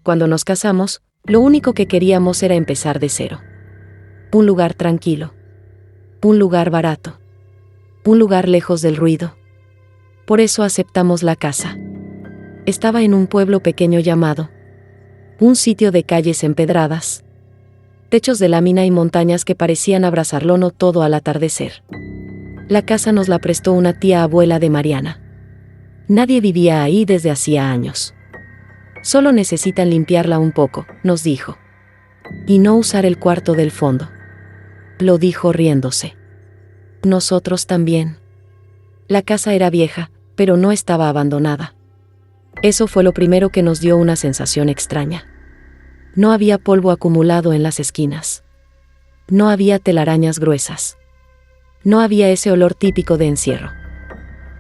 Cuando nos casamos, lo único que queríamos era empezar de cero. Un lugar tranquilo. Un lugar barato. Un lugar lejos del ruido. Por eso aceptamos la casa. Estaba en un pueblo pequeño llamado. Un sitio de calles empedradas. Techos de lámina y montañas que parecían abrazarlo todo al atardecer. La casa nos la prestó una tía abuela de Mariana. Nadie vivía ahí desde hacía años. Solo necesitan limpiarla un poco, nos dijo. Y no usar el cuarto del fondo. Lo dijo riéndose. Nosotros también. La casa era vieja, pero no estaba abandonada. Eso fue lo primero que nos dio una sensación extraña. No había polvo acumulado en las esquinas. No había telarañas gruesas. No había ese olor típico de encierro.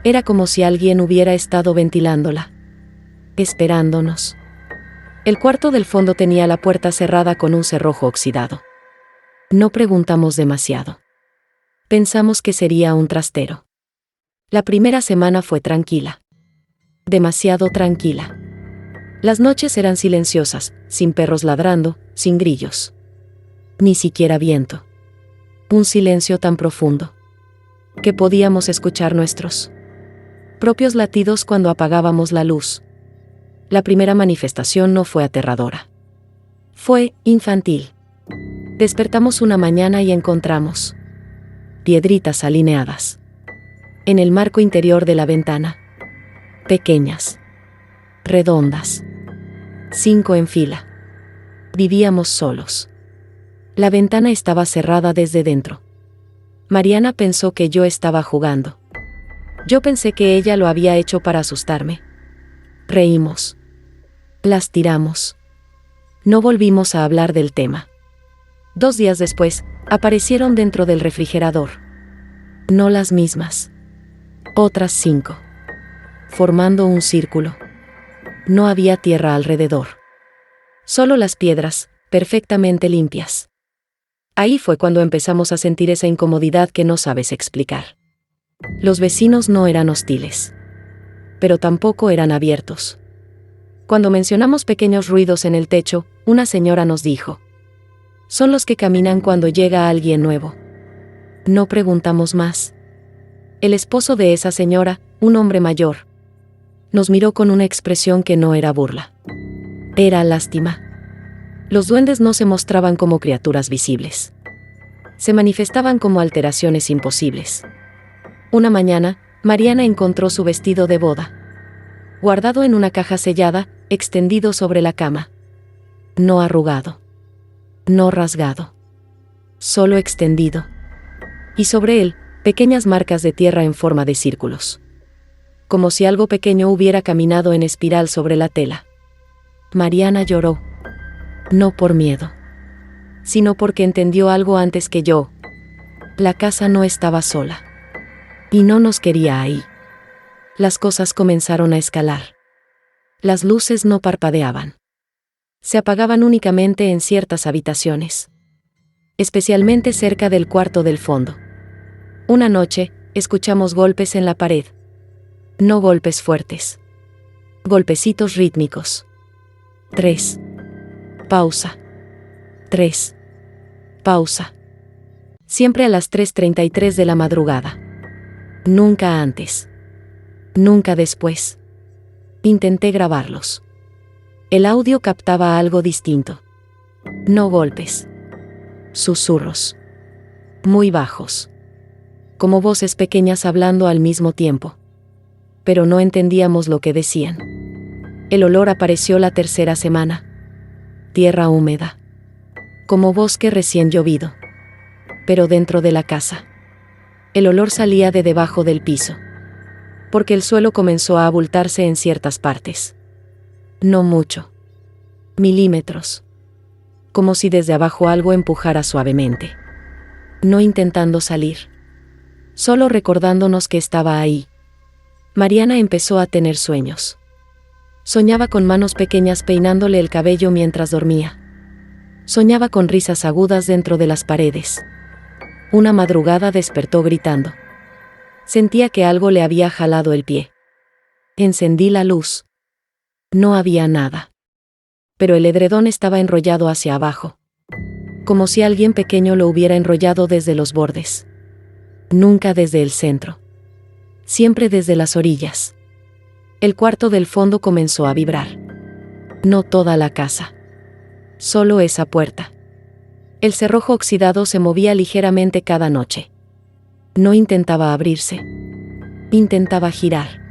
Era como si alguien hubiera estado ventilándola. Esperándonos. El cuarto del fondo tenía la puerta cerrada con un cerrojo oxidado. No preguntamos demasiado. Pensamos que sería un trastero. La primera semana fue tranquila. Demasiado tranquila. Las noches eran silenciosas, sin perros ladrando, sin grillos. Ni siquiera viento. Un silencio tan profundo que podíamos escuchar nuestros propios latidos cuando apagábamos la luz. La primera manifestación no fue aterradora. Fue infantil. Despertamos una mañana y encontramos piedritas alineadas en el marco interior de la ventana. Pequeñas. Redondas. 5 en fila. Vivíamos solos. La ventana estaba cerrada desde dentro. Mariana pensó que yo estaba jugando. Yo pensé que ella lo había hecho para asustarme. Reímos. Las tiramos. No volvimos a hablar del tema. 2 días después, aparecieron dentro del refrigerador. No las mismas. Otras 5. Formando un círculo. No había tierra alrededor. Solo las piedras, perfectamente limpias. Ahí fue cuando empezamos a sentir esa incomodidad que no sabes explicar. Los vecinos no eran hostiles. Pero tampoco eran abiertos. Cuando mencionamos pequeños ruidos en el techo, una señora nos dijo: son los que caminan cuando llega alguien nuevo. No preguntamos más. El esposo de esa señora, un hombre mayor, nos miró con una expresión que no era burla. Era lástima. Los duendes no se mostraban como criaturas visibles. Se manifestaban como alteraciones imposibles. Una mañana, Mariana encontró su vestido de boda, guardado en una caja sellada, extendido sobre la cama. No arrugado. No rasgado. Solo extendido. Y sobre él, pequeñas marcas de tierra en forma de círculos. Como si algo pequeño hubiera caminado en espiral sobre la tela. Mariana lloró. No por miedo, sino porque entendió algo antes que yo. La casa no estaba sola. Y no nos quería ahí. Las cosas comenzaron a escalar. Las luces no parpadeaban. Se apagaban únicamente en ciertas habitaciones. Especialmente cerca del cuarto del fondo. Una noche, escuchamos golpes en la pared. No golpes fuertes. Golpecitos rítmicos. 3. Pausa. 3. Pausa. Siempre a las 3:33 de la madrugada. Nunca antes. Nunca después. Intenté grabarlos. El audio captaba algo distinto. No golpes. Susurros. Muy bajos. Como voces pequeñas hablando al mismo tiempo. Pero no entendíamos lo que decían. El olor apareció la tercera semana. Tierra húmeda. Como bosque recién llovido. Pero dentro de la casa. El olor salía de debajo del piso. Porque el suelo comenzó a abultarse en ciertas partes. No mucho. Milímetros. Como si desde abajo algo empujara suavemente. No intentando salir. Solo recordándonos que estaba ahí. Mariana empezó a tener sueños. Soñaba con manos pequeñas peinándole el cabello mientras dormía. Soñaba con risas agudas dentro de las paredes. Una madrugada despertó gritando. Sentía que algo le había jalado el pie. Encendí la luz. No había nada. pero el edredón estaba enrollado hacia abajo, como si alguien pequeño lo hubiera enrollado desde los bordes. Nunca desde el centro. Siempre desde las orillas. El cuarto del fondo comenzó a vibrar. No toda la casa. Solo esa puerta. El cerrojo oxidado se movía ligeramente cada noche. No intentaba abrirse. Intentaba girar.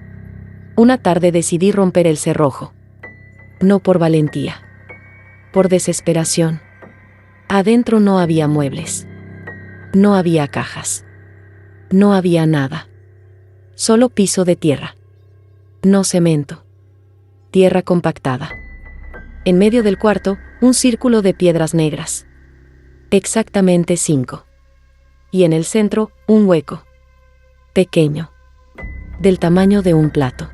Una tarde decidí romper el cerrojo. No por valentía. Por desesperación. Adentro no había muebles. No había cajas. No había nada. Solo piso de tierra. No cemento. Tierra compactada. En medio del cuarto, un círculo de piedras negras. Exactamente 5. Y en el centro, un hueco. Pequeño. Del tamaño de un plato.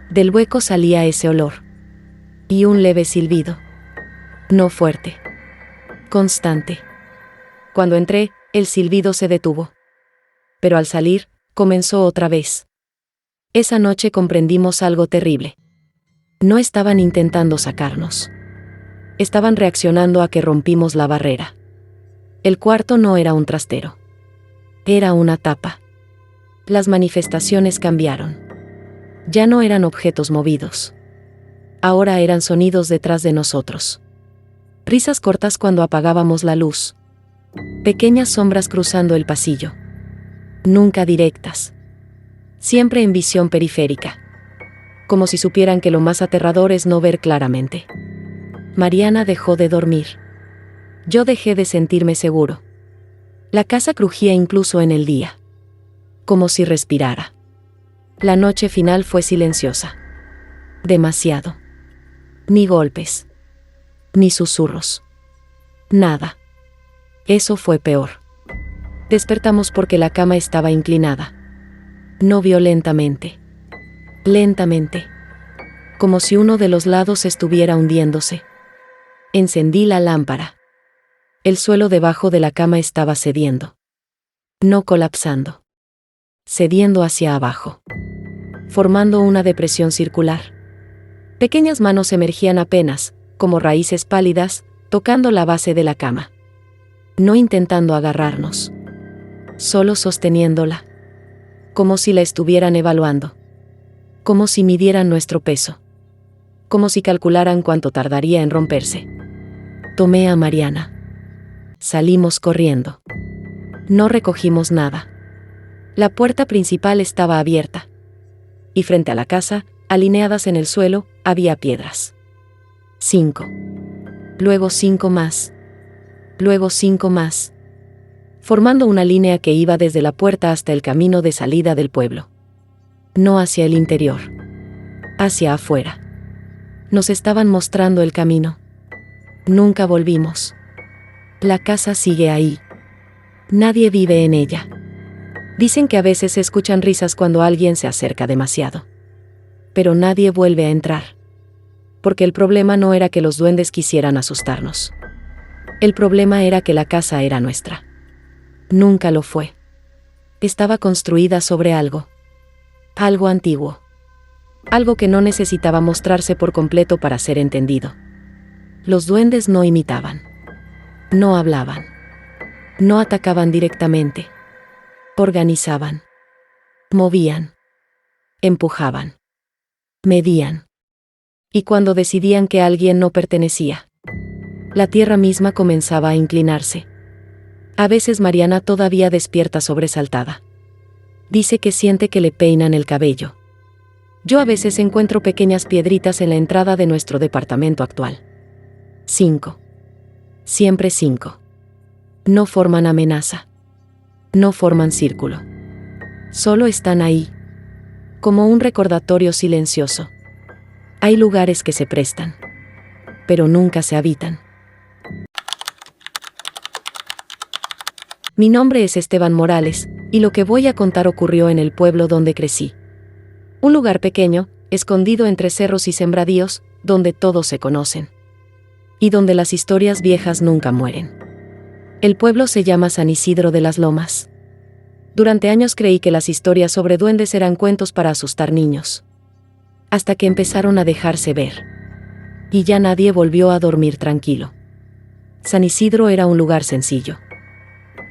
Del hueco salía ese olor. Y un leve silbido. No fuerte. Constante. Cuando entré, el silbido se detuvo. Pero al salir, comenzó otra vez. Esa noche comprendimos algo terrible. No estaban intentando sacarnos. Estaban reaccionando a que rompimos la barrera. El cuarto no era un trastero. Era una tapa. Las manifestaciones cambiaron. Ya no eran objetos movidos. Ahora eran sonidos detrás de nosotros. Risas cortas cuando apagábamos la luz. Pequeñas sombras cruzando el pasillo. Nunca directas. Siempre en visión periférica. Como si supieran que lo más aterrador es no ver claramente. Mariana dejó de dormir. Yo dejé de sentirme seguro. La casa crujía incluso en el día. Como si respirara. La noche final fue silenciosa. Demasiado. Ni golpes. Ni susurros. Nada. Eso fue peor. Despertamos porque la cama estaba inclinada. No violentamente. Lentamente. Como si uno de los lados estuviera hundiéndose. Encendí la lámpara. El suelo debajo de la cama estaba cediendo. No colapsando. Cediendo hacia abajo. Formando una depresión circular. Pequeñas manos emergían apenas, como raíces pálidas, tocando la base de la cama. No intentando agarrarnos. Solo sosteniéndola. Como si la estuvieran evaluando. Como si midieran nuestro peso. Como si calcularan cuánto tardaría en romperse. Tomé a Mariana. Salimos corriendo. No recogimos nada. La puerta principal estaba abierta. Y frente a la casa, alineadas en el suelo, había piedras. 5. Luego 5 más. Luego 5 más. Formando una línea que iba desde la puerta hasta el camino de salida del pueblo. No hacia el interior. Hacia afuera. Nos estaban mostrando el camino. Nunca volvimos. La casa sigue ahí. Nadie vive en ella. Dicen que a veces se escuchan risas cuando alguien se acerca demasiado. Pero nadie vuelve a entrar. Porque el problema no era que los duendes quisieran asustarnos. El problema era que la casa era nuestra. Nunca lo fue. Estaba construida sobre algo. Algo antiguo. Algo que no necesitaba mostrarse por completo para ser entendido. Los duendes no imitaban. No hablaban. No atacaban directamente. Organizaban. Movían. Empujaban. Medían. Y cuando decidían que alguien no pertenecía, la tierra misma comenzaba a inclinarse. A veces Mariana todavía despierta sobresaltada. Dice que siente que le peinan el cabello. Yo a veces encuentro pequeñas piedritas en la entrada de nuestro departamento actual. 5. Siempre 5. No forman amenaza. No forman círculo. Solo están ahí. Como un recordatorio silencioso. Hay lugares que se prestan. Pero nunca se habitan. Mi nombre es Esteban Morales, y lo que voy a contar ocurrió en el pueblo donde crecí. Un lugar pequeño, escondido entre cerros y sembradíos, donde todos se conocen. Y donde las historias viejas nunca mueren. El pueblo se llama San Isidro de las Lomas. Durante años creí que las historias sobre duendes eran cuentos para asustar niños. Hasta que empezaron a dejarse ver. Y ya nadie volvió a dormir tranquilo. San Isidro era un lugar sencillo.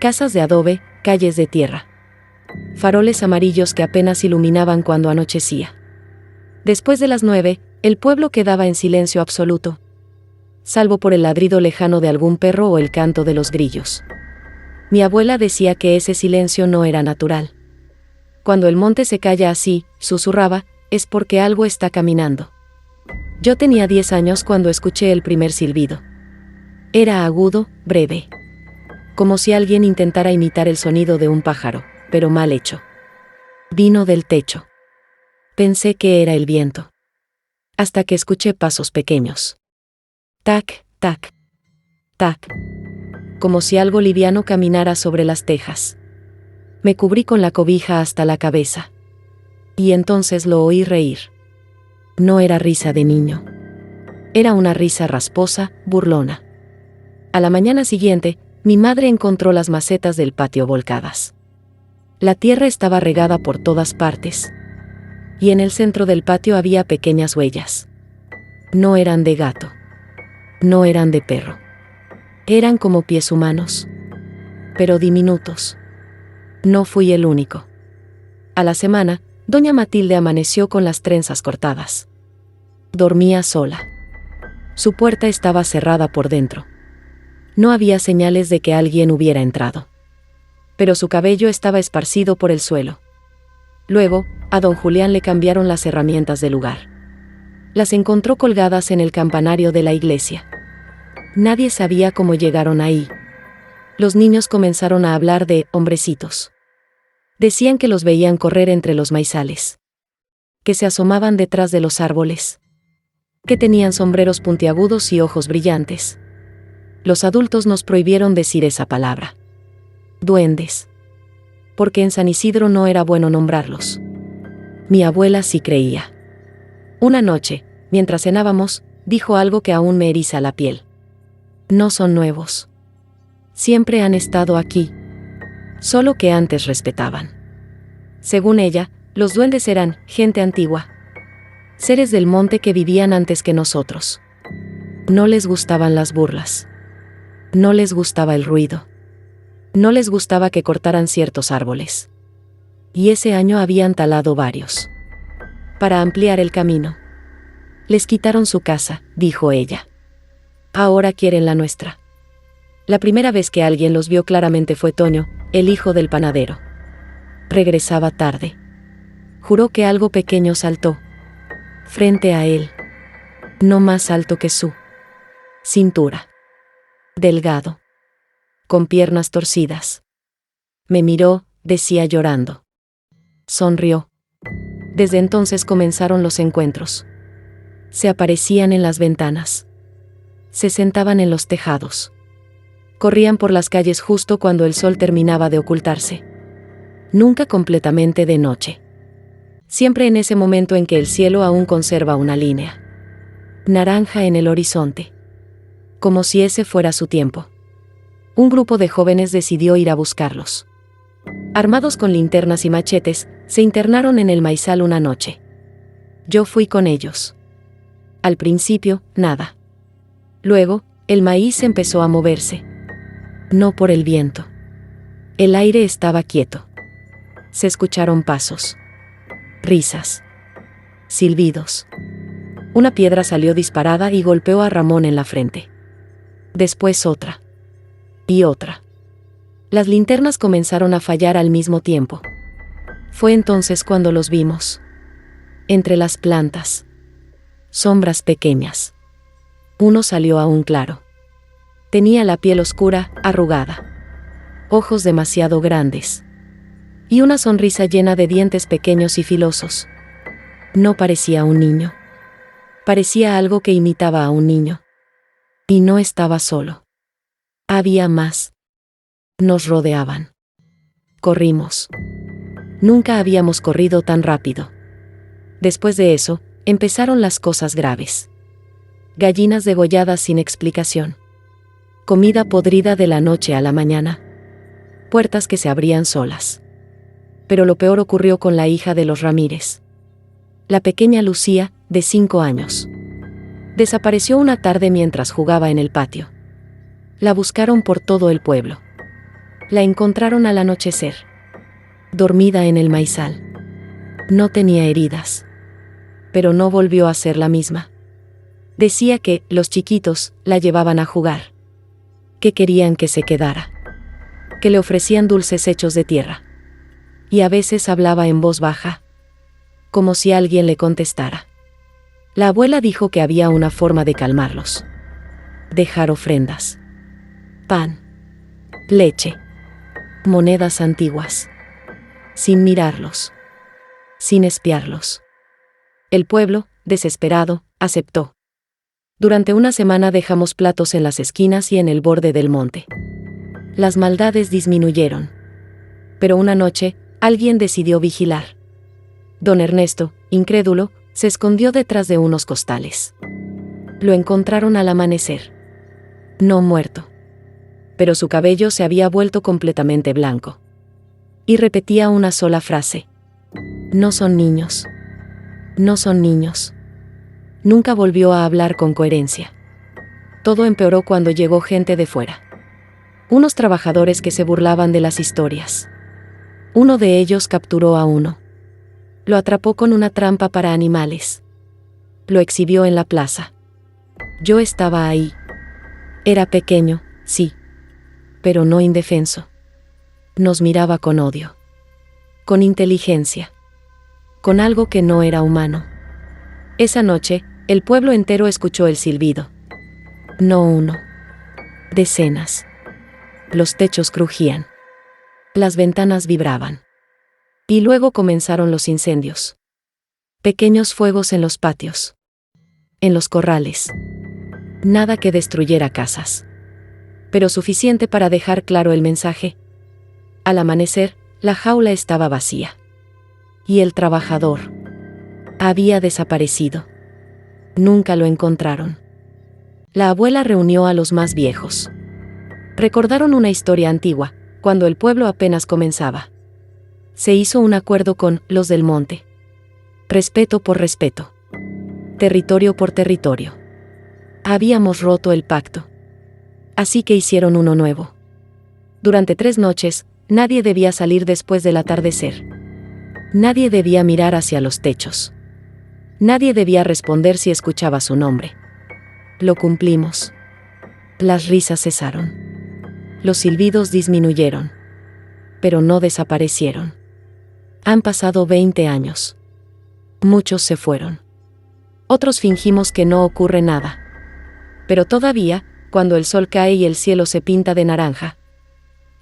Casas de adobe, calles de tierra. Faroles amarillos que apenas iluminaban cuando anochecía. Después de las 9, el pueblo quedaba en silencio absoluto, salvo por el ladrido lejano de algún perro o el canto de los grillos. Mi abuela decía que ese silencio no era natural. Cuando el monte se calla así, susurraba, es porque algo está caminando. Yo tenía 10 años cuando escuché el primer silbido. Era agudo, breve. Como si alguien intentara imitar el sonido de un pájaro, pero mal hecho. Vino del techo. Pensé que era el viento. Hasta que escuché pasos pequeños. Tac, tac, tac. Como si algo liviano caminara sobre las tejas. Me cubrí con la cobija hasta la cabeza. Y entonces lo oí reír. No era risa de niño. Era una risa rasposa, burlona. A la mañana siguiente, mi madre encontró las macetas del patio volcadas. La tierra estaba regada por todas partes. Y en el centro del patio había pequeñas huellas. No eran de gato. No eran de perro. Eran como pies humanos. Pero diminutos. No fui el único. A la semana, doña Matilde amaneció con las trenzas cortadas. Dormía sola. Su puerta estaba cerrada por dentro. No había señales de que alguien hubiera entrado. Pero su cabello estaba esparcido por el suelo. Luego, a don Julián le cambiaron las herramientas del lugar. Las encontró colgadas en el campanario de la iglesia. Nadie sabía cómo llegaron ahí. Los niños comenzaron a hablar de hombrecitos. Decían que los veían correr entre los maizales. Que se asomaban detrás de los árboles. Que tenían sombreros puntiagudos y ojos brillantes. Los adultos nos prohibieron decir esa palabra. Duendes. Porque en San Isidro no era bueno nombrarlos. Mi abuela sí creía. Una noche, mientras cenábamos, dijo algo que aún me eriza la piel. No son nuevos. Siempre han estado aquí. Solo que antes respetaban. Según ella, los duendes eran gente antigua. Seres del monte que vivían antes que nosotros. No les gustaban las burlas. No les gustaba el ruido. No les gustaba que cortaran ciertos árboles. Y ese año habían talado varios. Para ampliar el camino. Les quitaron su casa, dijo ella. Ahora quieren la nuestra. La primera vez que alguien los vio claramente fue Toño, el hijo del panadero. Regresaba tarde. Juró que algo pequeño saltó. Frente a él. No más alto que su cintura. Delgado. Con piernas torcidas. Me miró, decía llorando. Sonrió. Desde entonces comenzaron los encuentros. Se aparecían en las ventanas. Se sentaban en los tejados. Corrían por las calles justo cuando el sol terminaba de ocultarse. Nunca completamente de noche. Siempre en ese momento en que el cielo aún conserva una línea naranja en el horizonte. Como si ese fuera su tiempo. Un grupo de jóvenes decidió ir a buscarlos. Armados con linternas y machetes, se internaron en el maizal una noche. Yo fui con ellos. Al principio, nada. Luego, el maíz empezó a moverse. No por el viento. El aire estaba quieto. Se escucharon pasos. Risas. Silbidos. Una piedra salió disparada y golpeó a Ramón en la frente. Después otra. Y otra. Las linternas comenzaron a fallar al mismo tiempo. Fue entonces cuando los vimos. Entre las plantas. Sombras pequeñas. Uno salió aún claro. Tenía la piel oscura, arrugada. Ojos demasiado grandes. Y una sonrisa llena de dientes pequeños y filosos. No parecía un niño. Parecía algo que imitaba a un niño. Y no estaba solo. Había más. Nos rodeaban. Corrimos. Nunca habíamos corrido tan rápido. Después de eso, empezaron las cosas graves. Gallinas degolladas sin explicación. Comida podrida de la noche a la mañana. Puertas que se abrían solas. Pero lo peor ocurrió con la hija de los Ramírez. La pequeña Lucía, de 5 años. Desapareció una tarde mientras jugaba en el patio. La buscaron por todo el pueblo. La encontraron al anochecer, dormida en el maizal. No tenía heridas, pero no volvió a ser la misma. Decía que los chiquitos la llevaban a jugar, que querían que se quedara, que le ofrecían dulces hechos de tierra. Y a veces hablaba en voz baja, como si alguien le contestara. La abuela dijo que había una forma de calmarlos: dejar ofrendas, pan, leche, monedas antiguas, sin mirarlos, sin espiarlos. El pueblo, desesperado, aceptó. Durante una semana dejamos platos en las esquinas y en el borde del monte. Las maldades disminuyeron. Pero una noche, alguien decidió vigilar. Don Ernesto, incrédulo, se escondió detrás de unos costales. Lo encontraron al amanecer. No muerto. Pero su cabello se había vuelto completamente blanco. Y repetía una sola frase: no son niños. No son niños. Nunca volvió a hablar con coherencia. Todo empeoró cuando llegó gente de fuera. Unos trabajadores que se burlaban de las historias. Uno de ellos capturó a uno. Lo atrapó con una trampa para animales. Lo exhibió en la plaza. Yo estaba ahí. Era pequeño, sí, pero no indefenso. Nos miraba con odio, con inteligencia, con algo que no era humano. Esa noche, el pueblo entero escuchó el silbido. No uno, decenas. Los techos crujían. Las ventanas vibraban. Y luego comenzaron los incendios. Pequeños fuegos en los patios. En los corrales. Nada que destruyera casas. Pero suficiente para dejar claro el mensaje. Al amanecer, la jaula estaba vacía. Y el trabajador había desaparecido. Nunca lo encontraron. La abuela reunió a los más viejos. Recordaron una historia antigua, cuando el pueblo apenas comenzaba. Se hizo un acuerdo con los del monte. Respeto por respeto. Territorio por territorio. Habíamos roto el pacto. Así que hicieron uno nuevo. Durante 3 noches, nadie debía salir después del atardecer. Nadie debía mirar hacia los techos. Nadie debía responder si escuchaba su nombre. Lo cumplimos. Las risas cesaron. Los silbidos disminuyeron. Pero no desaparecieron. Han pasado 20 años. Muchos se fueron. Otros fingimos que no ocurre nada. Pero todavía, cuando el sol cae y el cielo se pinta de naranja,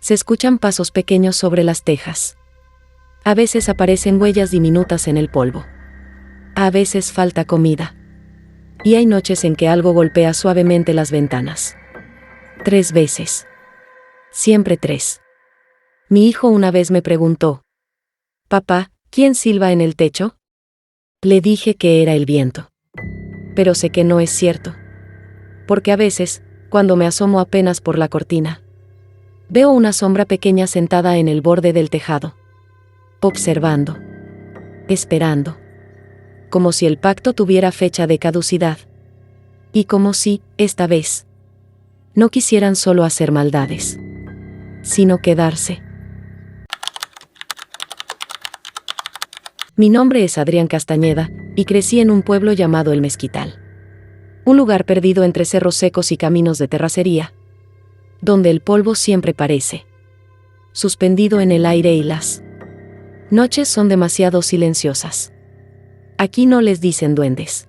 se escuchan pasos pequeños sobre las tejas. A veces aparecen huellas diminutas en el polvo. A veces falta comida. Y hay noches en que algo golpea suavemente las ventanas. 3 veces. Siempre 3. Mi hijo una vez me preguntó: «Papá, ¿quién silba en el techo?». Le dije que era el viento. Pero sé que no es cierto. Porque a veces, cuando me asomo apenas por la cortina, veo una sombra pequeña sentada en el borde del tejado, observando, esperando, como si el pacto tuviera fecha de caducidad, y como si, esta vez, no quisieran solo hacer maldades, sino quedarse. Mi nombre es Adrián Castañeda, y crecí en un pueblo llamado El Mezquital. Un lugar perdido entre cerros secos y caminos de terracería, donde el polvo siempre parece suspendido en el aire y las noches son demasiado silenciosas. Aquí no les dicen duendes.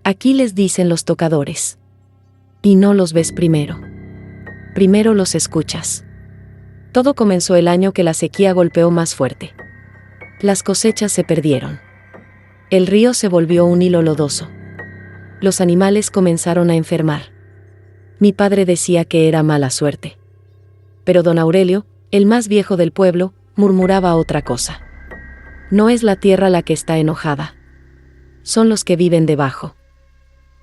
Aquí les dicen los tocadores. Y no los ves primero. Primero los escuchas. Todo comenzó el año que la sequía golpeó más fuerte. Las cosechas se perdieron. El río se volvió un hilo lodoso. Los animales comenzaron a enfermar. Mi padre decía que era mala suerte. Pero don Aurelio, el más viejo del pueblo, murmuraba otra cosa. No es la tierra la que está enojada. Son los que viven debajo.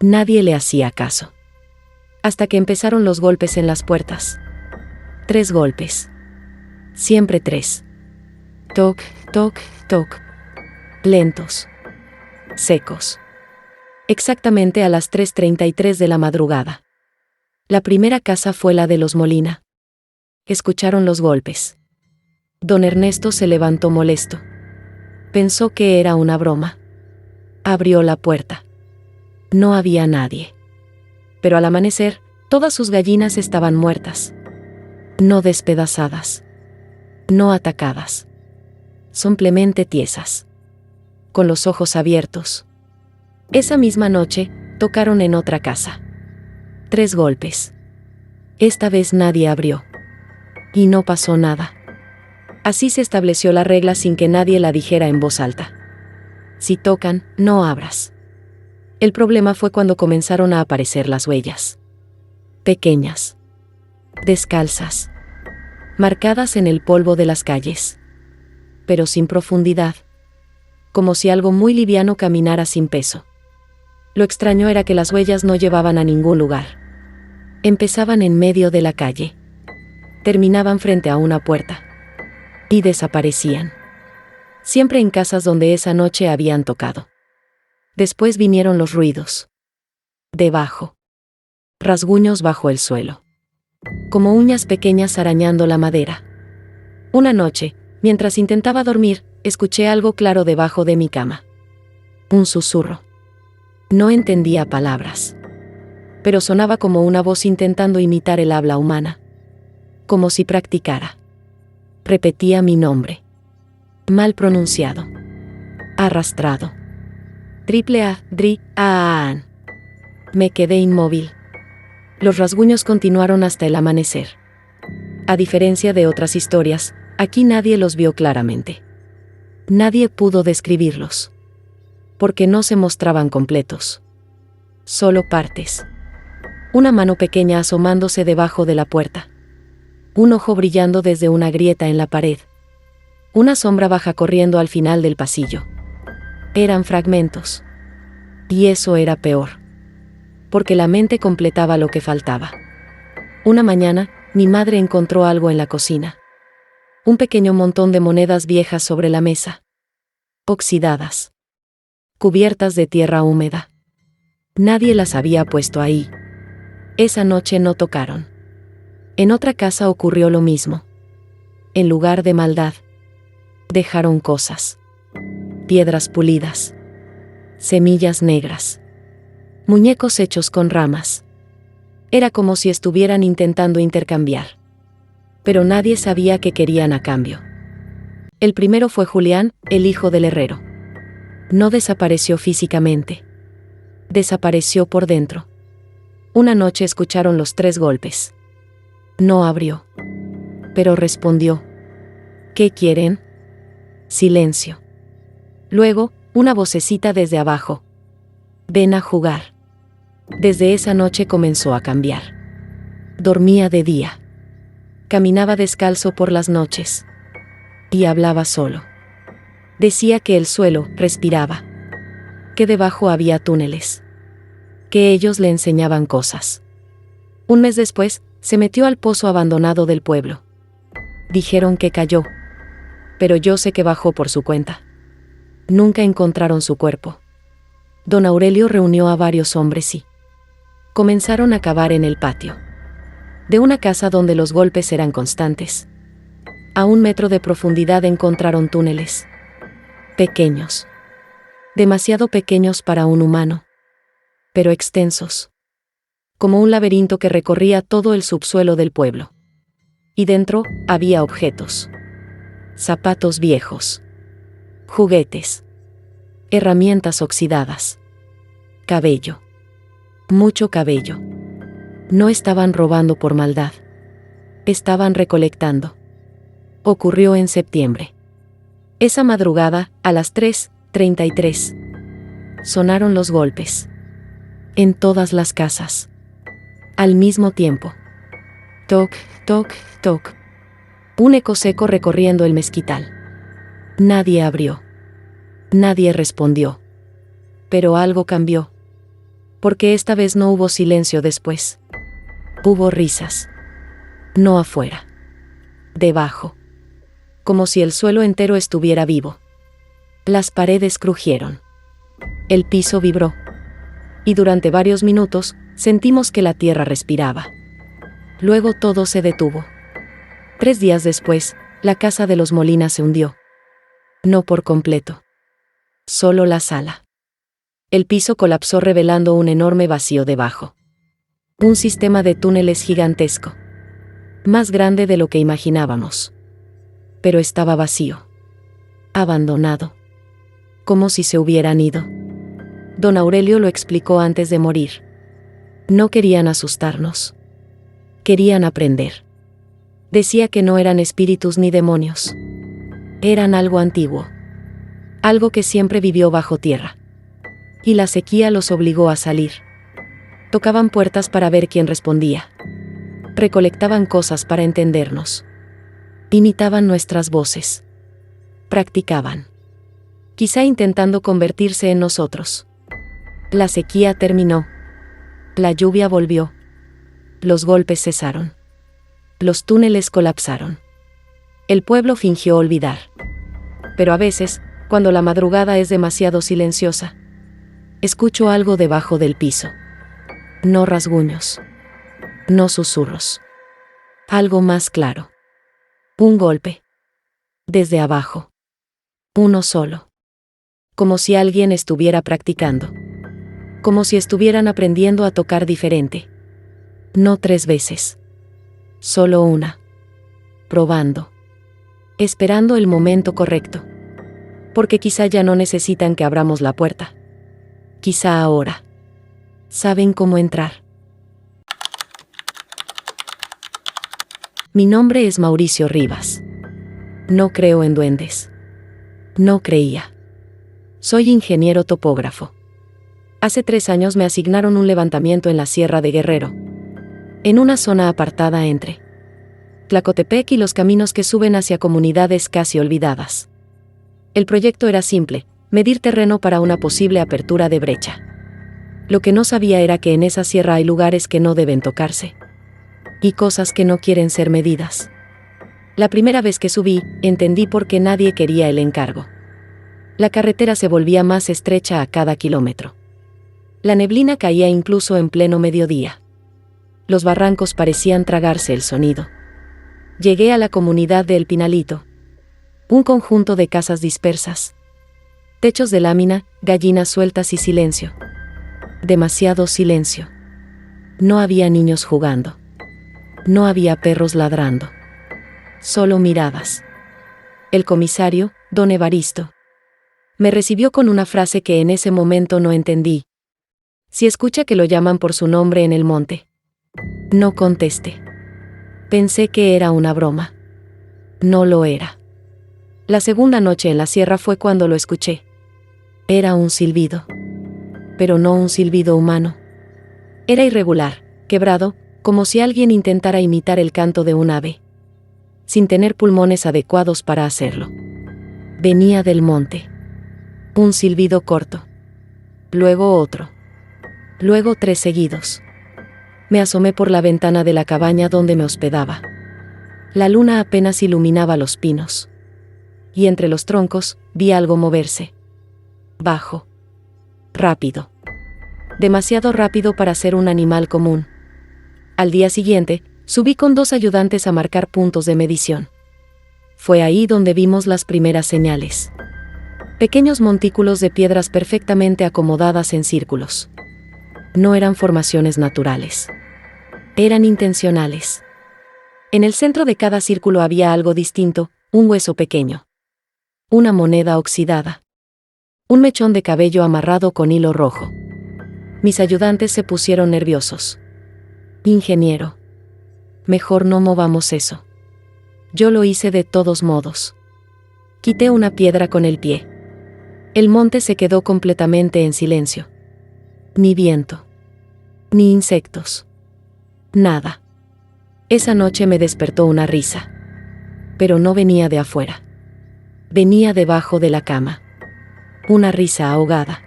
Nadie le hacía caso. Hasta que empezaron los golpes en las puertas. 3 golpes. Siempre 3. Toc, toc, toc. Lentos. Secos. exactamente a las 3:33 de la madrugada. La primera casa fue la de los Molina. Escucharon los golpes. Don Ernesto se levantó molesto. Pensó que era una broma. Abrió la puerta. No había nadie. Pero al amanecer, todas sus gallinas estaban muertas. No despedazadas. No atacadas. Simplemente tiesas. Con los ojos abiertos. Esa misma noche, tocaron en otra casa. 3 golpes. Esta vez nadie abrió. Y no pasó nada. Así se estableció la regla sin que nadie la dijera en voz alta. Si tocan, no abras. El problema fue cuando comenzaron a aparecer las huellas. Pequeñas. Descalzas. Marcadas en el polvo de las calles. Pero sin profundidad. Como si algo muy liviano caminara sin peso. Lo extraño era que las huellas no llevaban a ningún lugar. Empezaban en medio de la calle. Terminaban frente a una puerta. Y desaparecían. Siempre en casas donde esa noche habían tocado. Después vinieron los ruidos. Debajo. Rasguños bajo el suelo. Como uñas pequeñas arañando la madera. Una noche, mientras intentaba dormir, escuché algo claro debajo de mi cama. Un susurro. No entendía palabras. Pero sonaba como una voz intentando imitar el habla humana. Como si practicara. Repetía mi nombre. Mal pronunciado. Arrastrado. Triple-A. Me quedé inmóvil. Los rasguños continuaron hasta el amanecer. A diferencia de otras historias, aquí nadie los vio claramente. Nadie pudo describirlos. Porque no se mostraban completos. Solo partes. Una mano pequeña asomándose debajo de la puerta. Un ojo brillando desde una grieta en la pared. Una sombra baja corriendo al final del pasillo. Eran fragmentos. Y eso era peor. Porque la mente completaba lo que faltaba. Una mañana, mi madre encontró algo en la cocina. Un pequeño montón de monedas viejas sobre la mesa. Oxidadas. Cubiertas de tierra húmeda. Nadie las había puesto ahí. Esa noche no tocaron. En otra casa ocurrió lo mismo. En lugar de maldad, dejaron cosas. Piedras pulidas. Semillas negras. Muñecos hechos con ramas. Era como si estuvieran intentando intercambiar. Pero nadie sabía qué querían a cambio. El primero fue Julián, el hijo del herrero. No desapareció físicamente. Desapareció por dentro. Una noche escucharon los 3 golpes. No abrió. Pero respondió. ¿Qué quieren? Silencio. Luego, una vocecita desde abajo. Ven a jugar. Desde esa noche comenzó a cambiar. Dormía de día. Caminaba descalzo por las noches. Y hablaba solo. Decía que el suelo respiraba. Que debajo había túneles. Que ellos le enseñaban cosas. Un mes después, se metió al pozo abandonado del pueblo. Dijeron que cayó. Pero yo sé que bajó por su cuenta. Nunca encontraron su cuerpo. Don Aurelio reunió a varios hombres y comenzaron a cavar en el patio de una casa donde los golpes eran constantes. A 1 metro de profundidad encontraron túneles. Pequeños. Demasiado pequeños para un humano. Pero extensos. Como un laberinto que recorría todo el subsuelo del pueblo. Y dentro, había objetos. Zapatos viejos. Juguetes. Herramientas oxidadas. Cabello. Mucho cabello. No estaban robando por maldad. Estaban recolectando. Ocurrió en septiembre. Esa madrugada, a las 3:33. Sonaron los golpes. En todas las casas. Al mismo tiempo. Toc, toc, toc. Un eco seco recorriendo el mezquital. Nadie abrió. Nadie respondió. Pero algo cambió. Porque esta vez no hubo silencio después. Hubo risas. No afuera. Debajo. Como si el suelo entero estuviera vivo. Las paredes crujieron. El piso vibró. y durante varios minutos sentimos que la tierra respiraba. Luego todo se detuvo. 3 días después, la casa de los Molina se hundió. No por completo. Solo la sala. El piso colapsó revelando un enorme vacío debajo. Un sistema de túneles gigantesco. Más grande de lo que imaginábamos. Pero estaba vacío. Abandonado. Como si se hubieran ido. Don Aurelio lo explicó antes de morir. No querían asustarnos. Querían aprender. Decía que no eran espíritus ni demonios. Eran algo antiguo. Algo que siempre vivió bajo tierra. Y la sequía los obligó a salir. Tocaban puertas para ver quién respondía. Recolectaban cosas para entendernos. Imitaban nuestras voces. Practicaban. Quizá intentando convertirse en nosotros. La sequía terminó. La lluvia volvió. Los golpes cesaron. Los túneles colapsaron. El pueblo fingió olvidar. Pero a veces, cuando la madrugada es demasiado silenciosa, escucho algo debajo del piso. No rasguños. No susurros. Algo más claro. Un golpe. Desde abajo. Uno solo. Como si alguien estuviera practicando. Como si estuvieran aprendiendo a tocar diferente. No 3 veces. Solo una. Probando. Esperando el momento correcto. Porque quizá ya no necesitan que abramos la puerta. Quizá ahora. Saben cómo entrar. Mi nombre es Mauricio Rivas. No creo en duendes. No creía. Soy ingeniero topógrafo. Hace 3 años me asignaron un levantamiento en la Sierra de Guerrero. En una zona apartada entre Tlacotepec y los caminos que suben hacia comunidades casi olvidadas. El proyecto era simple, medir terreno para una posible apertura de brecha. Lo que no sabía era que en esa sierra hay lugares que no deben tocarse. Y cosas que no quieren ser medidas. La primera vez que subí, entendí por qué nadie quería el encargo. La carretera se volvía más estrecha a cada kilómetro. La neblina caía incluso en pleno mediodía. Los barrancos parecían tragarse el sonido. Llegué a la comunidad de El Pinalito. Un conjunto de casas dispersas. Techos de lámina, gallinas sueltas y silencio. Demasiado silencio. No había niños jugando. No había perros ladrando. Solo miradas. El comisario, don Evaristo, me recibió con una frase que en ese momento no entendí. Si escucha que lo llaman por su nombre en el monte, no conteste. Pensé que era una broma. No lo era. La segunda noche en la sierra fue cuando lo escuché. Era un silbido. Pero no un silbido humano. Era irregular, quebrado, como si alguien intentara imitar el canto de un ave. Sin tener pulmones adecuados para hacerlo. Venía del monte. Un silbido corto. Luego otro. Luego 3 seguidos. Me asomé por la ventana de la cabaña donde me hospedaba. La luna apenas iluminaba los pinos. Y entre los troncos, vi algo moverse. Bajo. Rápido. Demasiado rápido para ser un animal común. Al día siguiente, subí con 2 ayudantes a marcar puntos de medición. Fue ahí donde vimos las primeras señales. Pequeños montículos de piedras perfectamente acomodadas en círculos. No eran formaciones naturales. Eran intencionales. En el centro de cada círculo había algo distinto, un hueso pequeño. Una moneda oxidada. Un mechón de cabello amarrado con hilo rojo. Mis ayudantes se pusieron nerviosos. Ingeniero. Mejor no movamos eso. Yo lo hice de todos modos. Quité una piedra con el pie. El monte se quedó completamente en silencio. Ni viento. Ni insectos. Nada. Esa noche me despertó una risa. Pero no venía de afuera. Venía debajo de la cama. Una risa ahogada.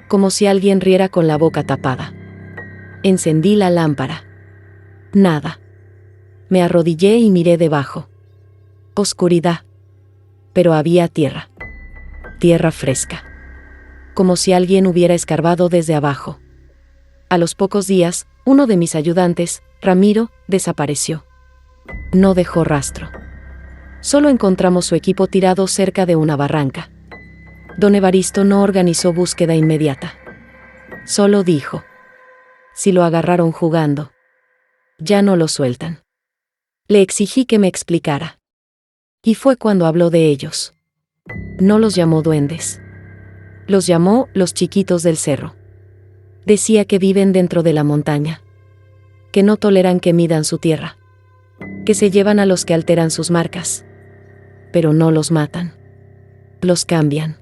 Como si alguien riera con la boca tapada. Encendí la lámpara. Nada. Me arrodillé y miré debajo. Oscuridad. Pero había tierra. Tierra fresca. Como si alguien hubiera escarbado desde abajo. A los pocos días, uno de mis ayudantes, Ramiro, desapareció. No dejó rastro. Solo encontramos su equipo tirado cerca de una barranca. Don Evaristo no organizó búsqueda inmediata. Solo dijo: si lo agarraron jugando, ya no lo sueltan. Le exigí que me explicara. Y fue cuando habló de ellos. No los llamó duendes. Los llamó los chiquitos del cerro. Decía que viven dentro de la montaña, que no toleran que midan su tierra, que se llevan a los que alteran sus marcas. Pero no los matan. Los cambian.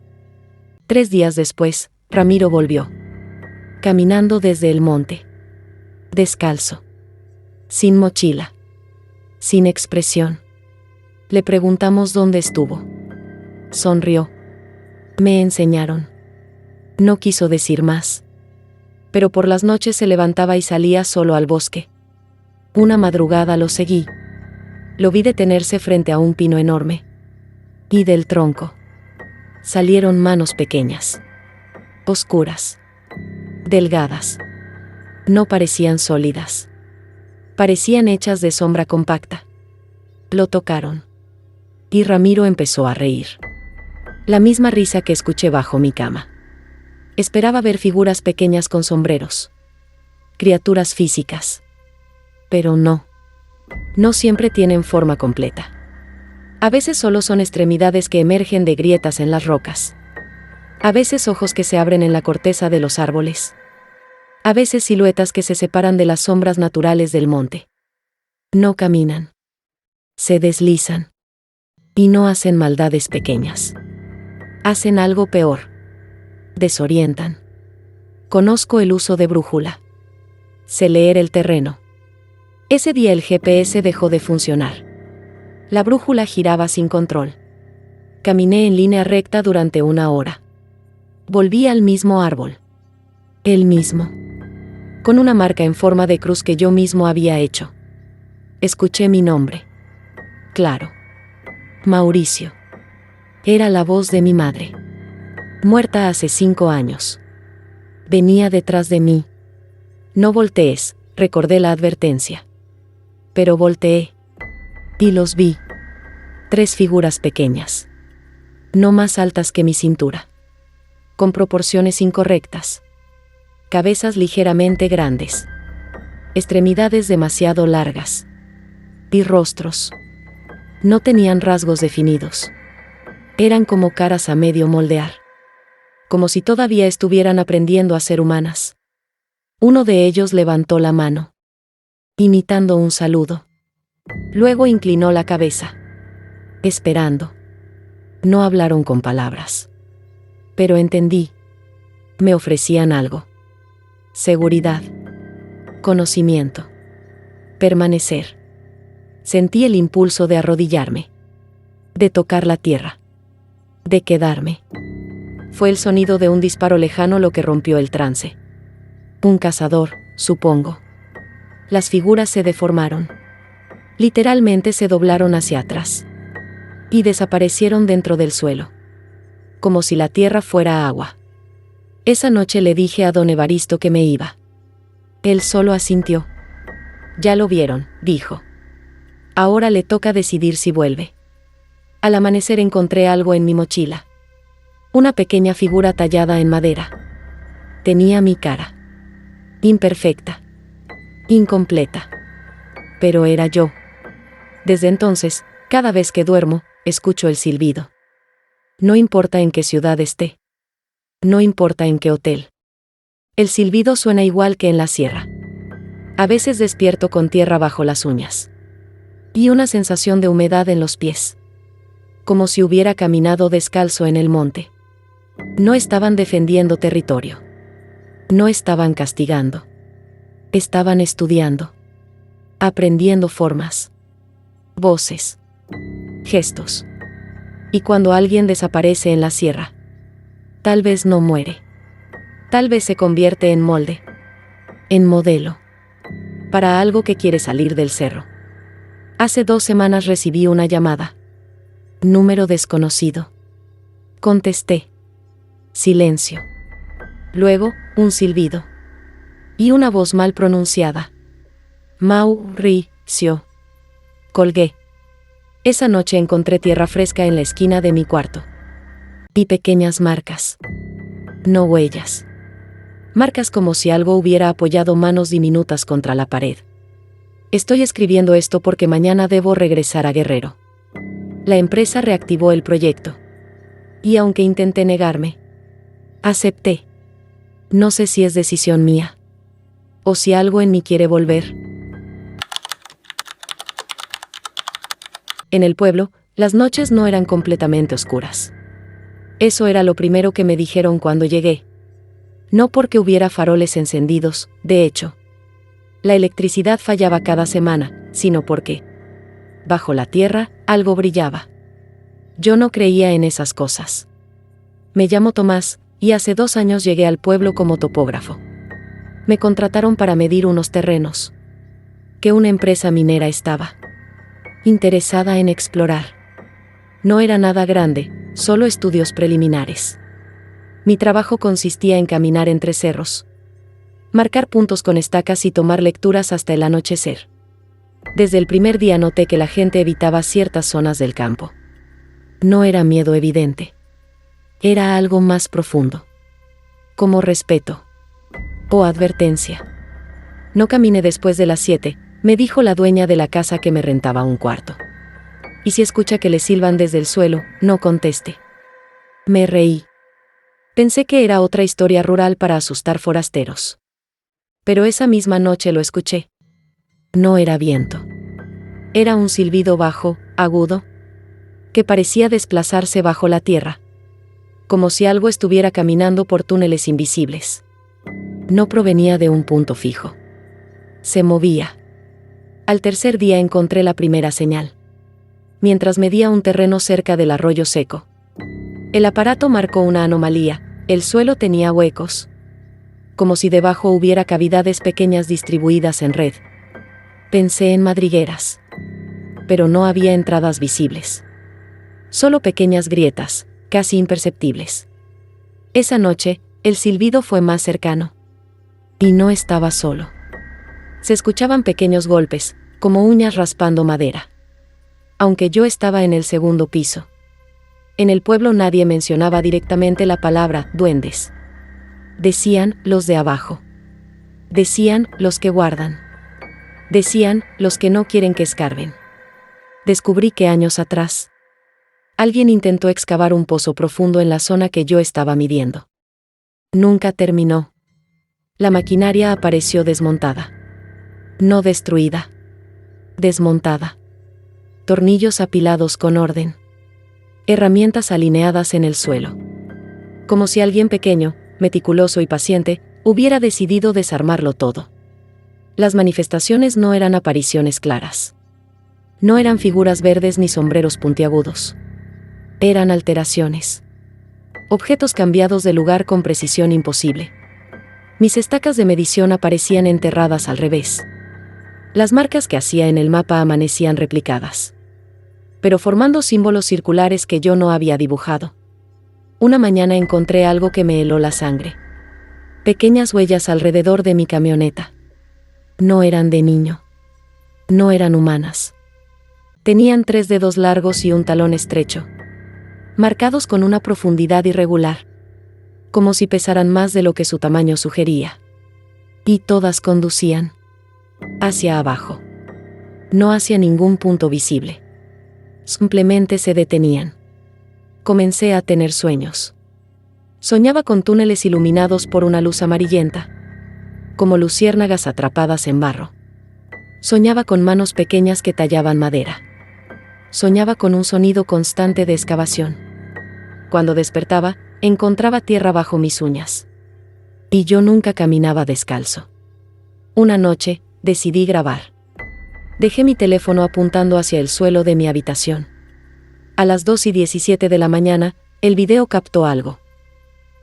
3 días después, Ramiro volvió. Caminando desde el monte. Descalzo. Sin mochila. Sin expresión. Le preguntamos dónde estuvo. Sonrió. Me enseñaron. No quiso decir más. Pero por las noches se levantaba y salía solo al bosque. Una madrugada lo seguí. Lo vi detenerse frente a un pino enorme. Y del tronco salieron manos pequeñas, oscuras, delgadas. No parecían sólidas. Parecían hechas de sombra compacta. Lo tocaron. Y Ramiro empezó a reír. La misma risa que escuché bajo mi cama. Esperaba ver figuras pequeñas con sombreros. Criaturas físicas. Pero no. No siempre tienen forma completa. A veces solo son extremidades que emergen de grietas en las rocas. A veces ojos que se abren en la corteza de los árboles. A veces siluetas que se separan de las sombras naturales del monte. No caminan. Se deslizan. Y no hacen maldades pequeñas. Hacen algo peor. Desorientan. Conozco el uso de brújula. Sé leer el terreno. Ese día el GPS dejó de funcionar. La brújula giraba sin control. Caminé en línea recta durante 1 hora. Volví al mismo árbol. El mismo. Con una marca en forma de cruz que yo mismo había hecho. Escuché mi nombre. Claro. Mauricio. Era la voz de mi madre. Muerta hace 5 años. Venía detrás de mí. No voltees, recordé la advertencia. Pero volteé. Y los vi. 3 figuras pequeñas. No más altas que mi cintura. Con proporciones incorrectas. Cabezas ligeramente grandes. Extremidades demasiado largas. Y rostros. No tenían rasgos definidos. Eran como caras a medio moldear. Como si todavía estuvieran aprendiendo a ser humanas. Uno de ellos levantó la mano, imitando un saludo. Luego inclinó la cabeza, esperando. No hablaron con palabras. Pero entendí. Me ofrecían algo. Seguridad. Conocimiento. Permanecer. Sentí el impulso de arrodillarme. De tocar la tierra. De quedarme. Fue el sonido de un disparo lejano lo que rompió el trance. Un cazador, supongo. Las figuras se deformaron. Literalmente se doblaron hacia atrás. Y desaparecieron dentro del suelo. Como si la tierra fuera agua. Esa noche le dije a don Evaristo que me iba. Él solo asintió. Ya lo vieron, dijo. Ahora le toca decidir si vuelve. Al amanecer encontré algo en mi mochila. Una pequeña figura tallada en madera. Tenía mi cara. Imperfecta. Incompleta. Pero era yo. Desde entonces, cada vez que duermo, escucho el silbido. No importa en qué ciudad esté. No importa en qué hotel. El silbido suena igual que en la sierra. A veces despierto con tierra bajo las uñas. Y una sensación de humedad en los pies. Como si hubiera caminado descalzo en el monte. No estaban defendiendo territorio. No estaban castigando. Estaban estudiando. Aprendiendo formas. Voces. Gestos. Y cuando alguien desaparece en la sierra, tal vez no muere. Tal vez se convierte en molde. En modelo. Para algo que quiere salir del cerro. Hace 2 semanas recibí una llamada. Número desconocido. Contesté. Silencio. Luego, un silbido. Y una voz mal pronunciada. Mauricio. Colgué. Esa noche encontré tierra fresca en la esquina de mi cuarto. Vi pequeñas marcas. No huellas. Marcas como si algo hubiera apoyado manos diminutas contra la pared. Estoy escribiendo esto porque mañana debo regresar a Guerrero. La empresa reactivó el proyecto. Y aunque intenté negarme, acepté. No sé si es decisión mía. O si algo en mí quiere volver. En el pueblo, las noches no eran completamente oscuras. Eso era lo primero que me dijeron cuando llegué. No porque hubiera faroles encendidos, de hecho. La electricidad fallaba cada semana, sino porque, bajo la tierra, algo brillaba. Yo no creía en esas cosas. Me llamo Tomás, y hace 2 años llegué al pueblo como topógrafo. Me contrataron para medir unos terrenos que una empresa minera estaba interesada en explorar. No era nada grande, solo estudios preliminares. Mi trabajo consistía en caminar entre cerros, marcar puntos con estacas y tomar lecturas hasta el anochecer. Desde el primer día noté que la gente evitaba ciertas zonas del campo. No era miedo evidente. Era algo más profundo. Como respeto. O advertencia. No camine después de las 7, me dijo la dueña de la casa que me rentaba un cuarto. Y si escucha que le silban desde el suelo, no conteste. Me reí. Pensé que era otra historia rural para asustar forasteros. Pero esa misma noche lo escuché. No era viento. Era un silbido bajo, agudo, que parecía desplazarse bajo la tierra. Como si algo estuviera caminando por túneles invisibles. No provenía de un punto fijo. Se movía. Al tercer día encontré la primera señal. Mientras medía un terreno cerca del arroyo seco. El aparato marcó una anomalía, el suelo tenía huecos. Como si debajo hubiera cavidades pequeñas distribuidas en red. Pensé en madrigueras. Pero no había entradas visibles. Solo pequeñas grietas, casi imperceptibles. Esa noche, el silbido fue más cercano. Y no estaba solo. Se escuchaban pequeños golpes, como uñas raspando madera. Aunque yo estaba en el segundo piso. En el pueblo nadie mencionaba directamente la palabra duendes. Decían los de abajo. Decían los que guardan. Decían los que no quieren que escarben. Descubrí que años atrás, alguien intentó excavar un pozo profundo en la zona que yo estaba midiendo. Nunca terminó. La maquinaria apareció desmontada. No destruida. Desmontada. Tornillos apilados con orden. Herramientas alineadas en el suelo. Como si alguien pequeño, meticuloso y paciente, hubiera decidido desarmarlo todo. Las manifestaciones no eran apariciones claras. No eran figuras verdes ni sombreros puntiagudos. Eran alteraciones. Objetos cambiados de lugar con precisión imposible. Mis estacas de medición aparecían enterradas al revés. Las marcas que hacía en el mapa amanecían replicadas. Pero formando símbolos circulares que yo no había dibujado. Una mañana encontré algo que me heló la sangre. Pequeñas huellas alrededor de mi camioneta. No eran de niño. No eran humanas. Tenían 3 dedos largos y un talón estrecho. Marcados con una profundidad irregular. Como si pesaran más de lo que su tamaño sugería. Y todas conducían hacia abajo. No hacia ningún punto visible. Simplemente se detenían. Comencé a tener sueños. Soñaba con túneles iluminados por una luz amarillenta. Como luciérnagas atrapadas en barro. Soñaba con manos pequeñas que tallaban madera. Soñaba con un sonido constante de excavación. Cuando despertaba, encontraba tierra bajo mis uñas. Y yo nunca caminaba descalzo. Una noche, decidí grabar. Dejé mi teléfono apuntando hacia el suelo de mi habitación. A las 2:17 de la mañana, el video captó algo.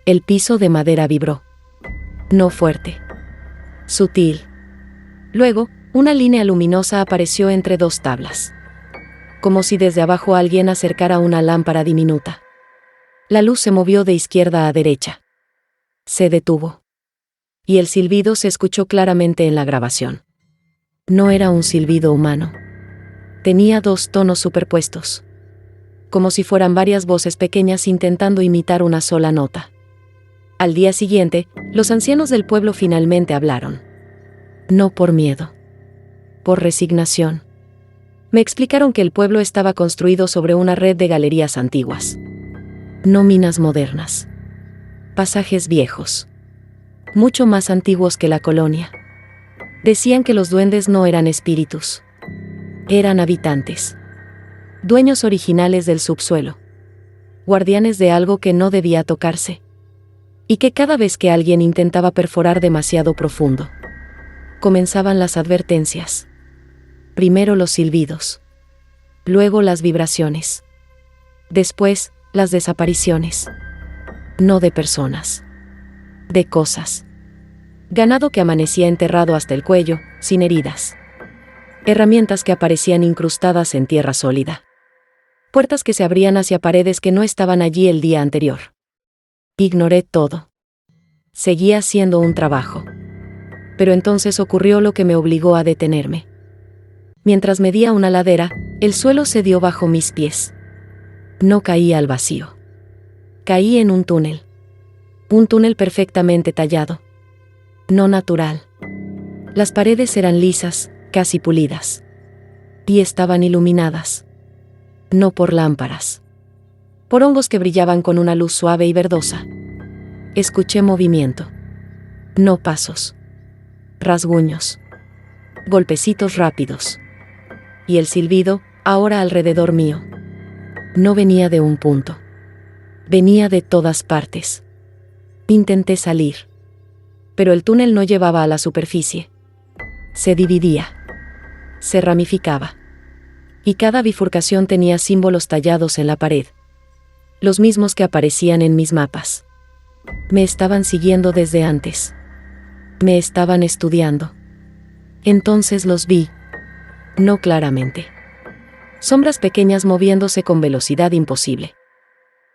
El piso de madera vibró. No fuerte. Sutil. Luego, una línea luminosa apareció entre 2 tablas. Como si desde abajo alguien acercara una lámpara diminuta. La luz se movió de izquierda a derecha. Se detuvo. Y el silbido se escuchó claramente en la grabación. No era un silbido humano. Tenía 2 tonos superpuestos, como si fueran varias voces pequeñas intentando imitar una sola nota. Al día siguiente, los ancianos del pueblo finalmente hablaron. No por miedo, por resignación. Me explicaron que el pueblo estaba construido sobre una red de galerías antiguas. No minas modernas. Pasajes viejos. Mucho más antiguos que la colonia. Decían que los duendes no eran espíritus. Eran habitantes. Dueños originales del subsuelo. Guardianes de algo que no debía tocarse. Y que cada vez que alguien intentaba perforar demasiado profundo, comenzaban las advertencias. Primero los silbidos. Luego las vibraciones. Después, las desapariciones. No de personas. De cosas. Ganado que amanecía enterrado hasta el cuello, sin heridas. Herramientas que aparecían incrustadas en tierra sólida. Puertas que se abrían hacia paredes que no estaban allí el día anterior. Ignoré todo. Seguía haciendo un trabajo. Pero entonces ocurrió lo que me obligó a detenerme. Mientras medía una ladera, el suelo cedió bajo mis pies. No caí al vacío. Caí en un túnel. Un túnel perfectamente tallado. No natural. Las paredes eran lisas, casi pulidas. Y estaban iluminadas. No por lámparas. Por hongos que brillaban con una luz suave y verdosa. Escuché movimiento. No pasos. Rasguños. Golpecitos rápidos. Y el silbido, ahora alrededor mío. No venía de un punto. Venía de todas partes. Intenté salir. Pero el túnel no llevaba a la superficie. Se dividía. Se ramificaba. Y cada bifurcación tenía símbolos tallados en la pared. Los mismos que aparecían en mis mapas. Me estaban siguiendo desde antes. Me estaban estudiando. Entonces los vi. No claramente. Sombras pequeñas moviéndose con velocidad imposible.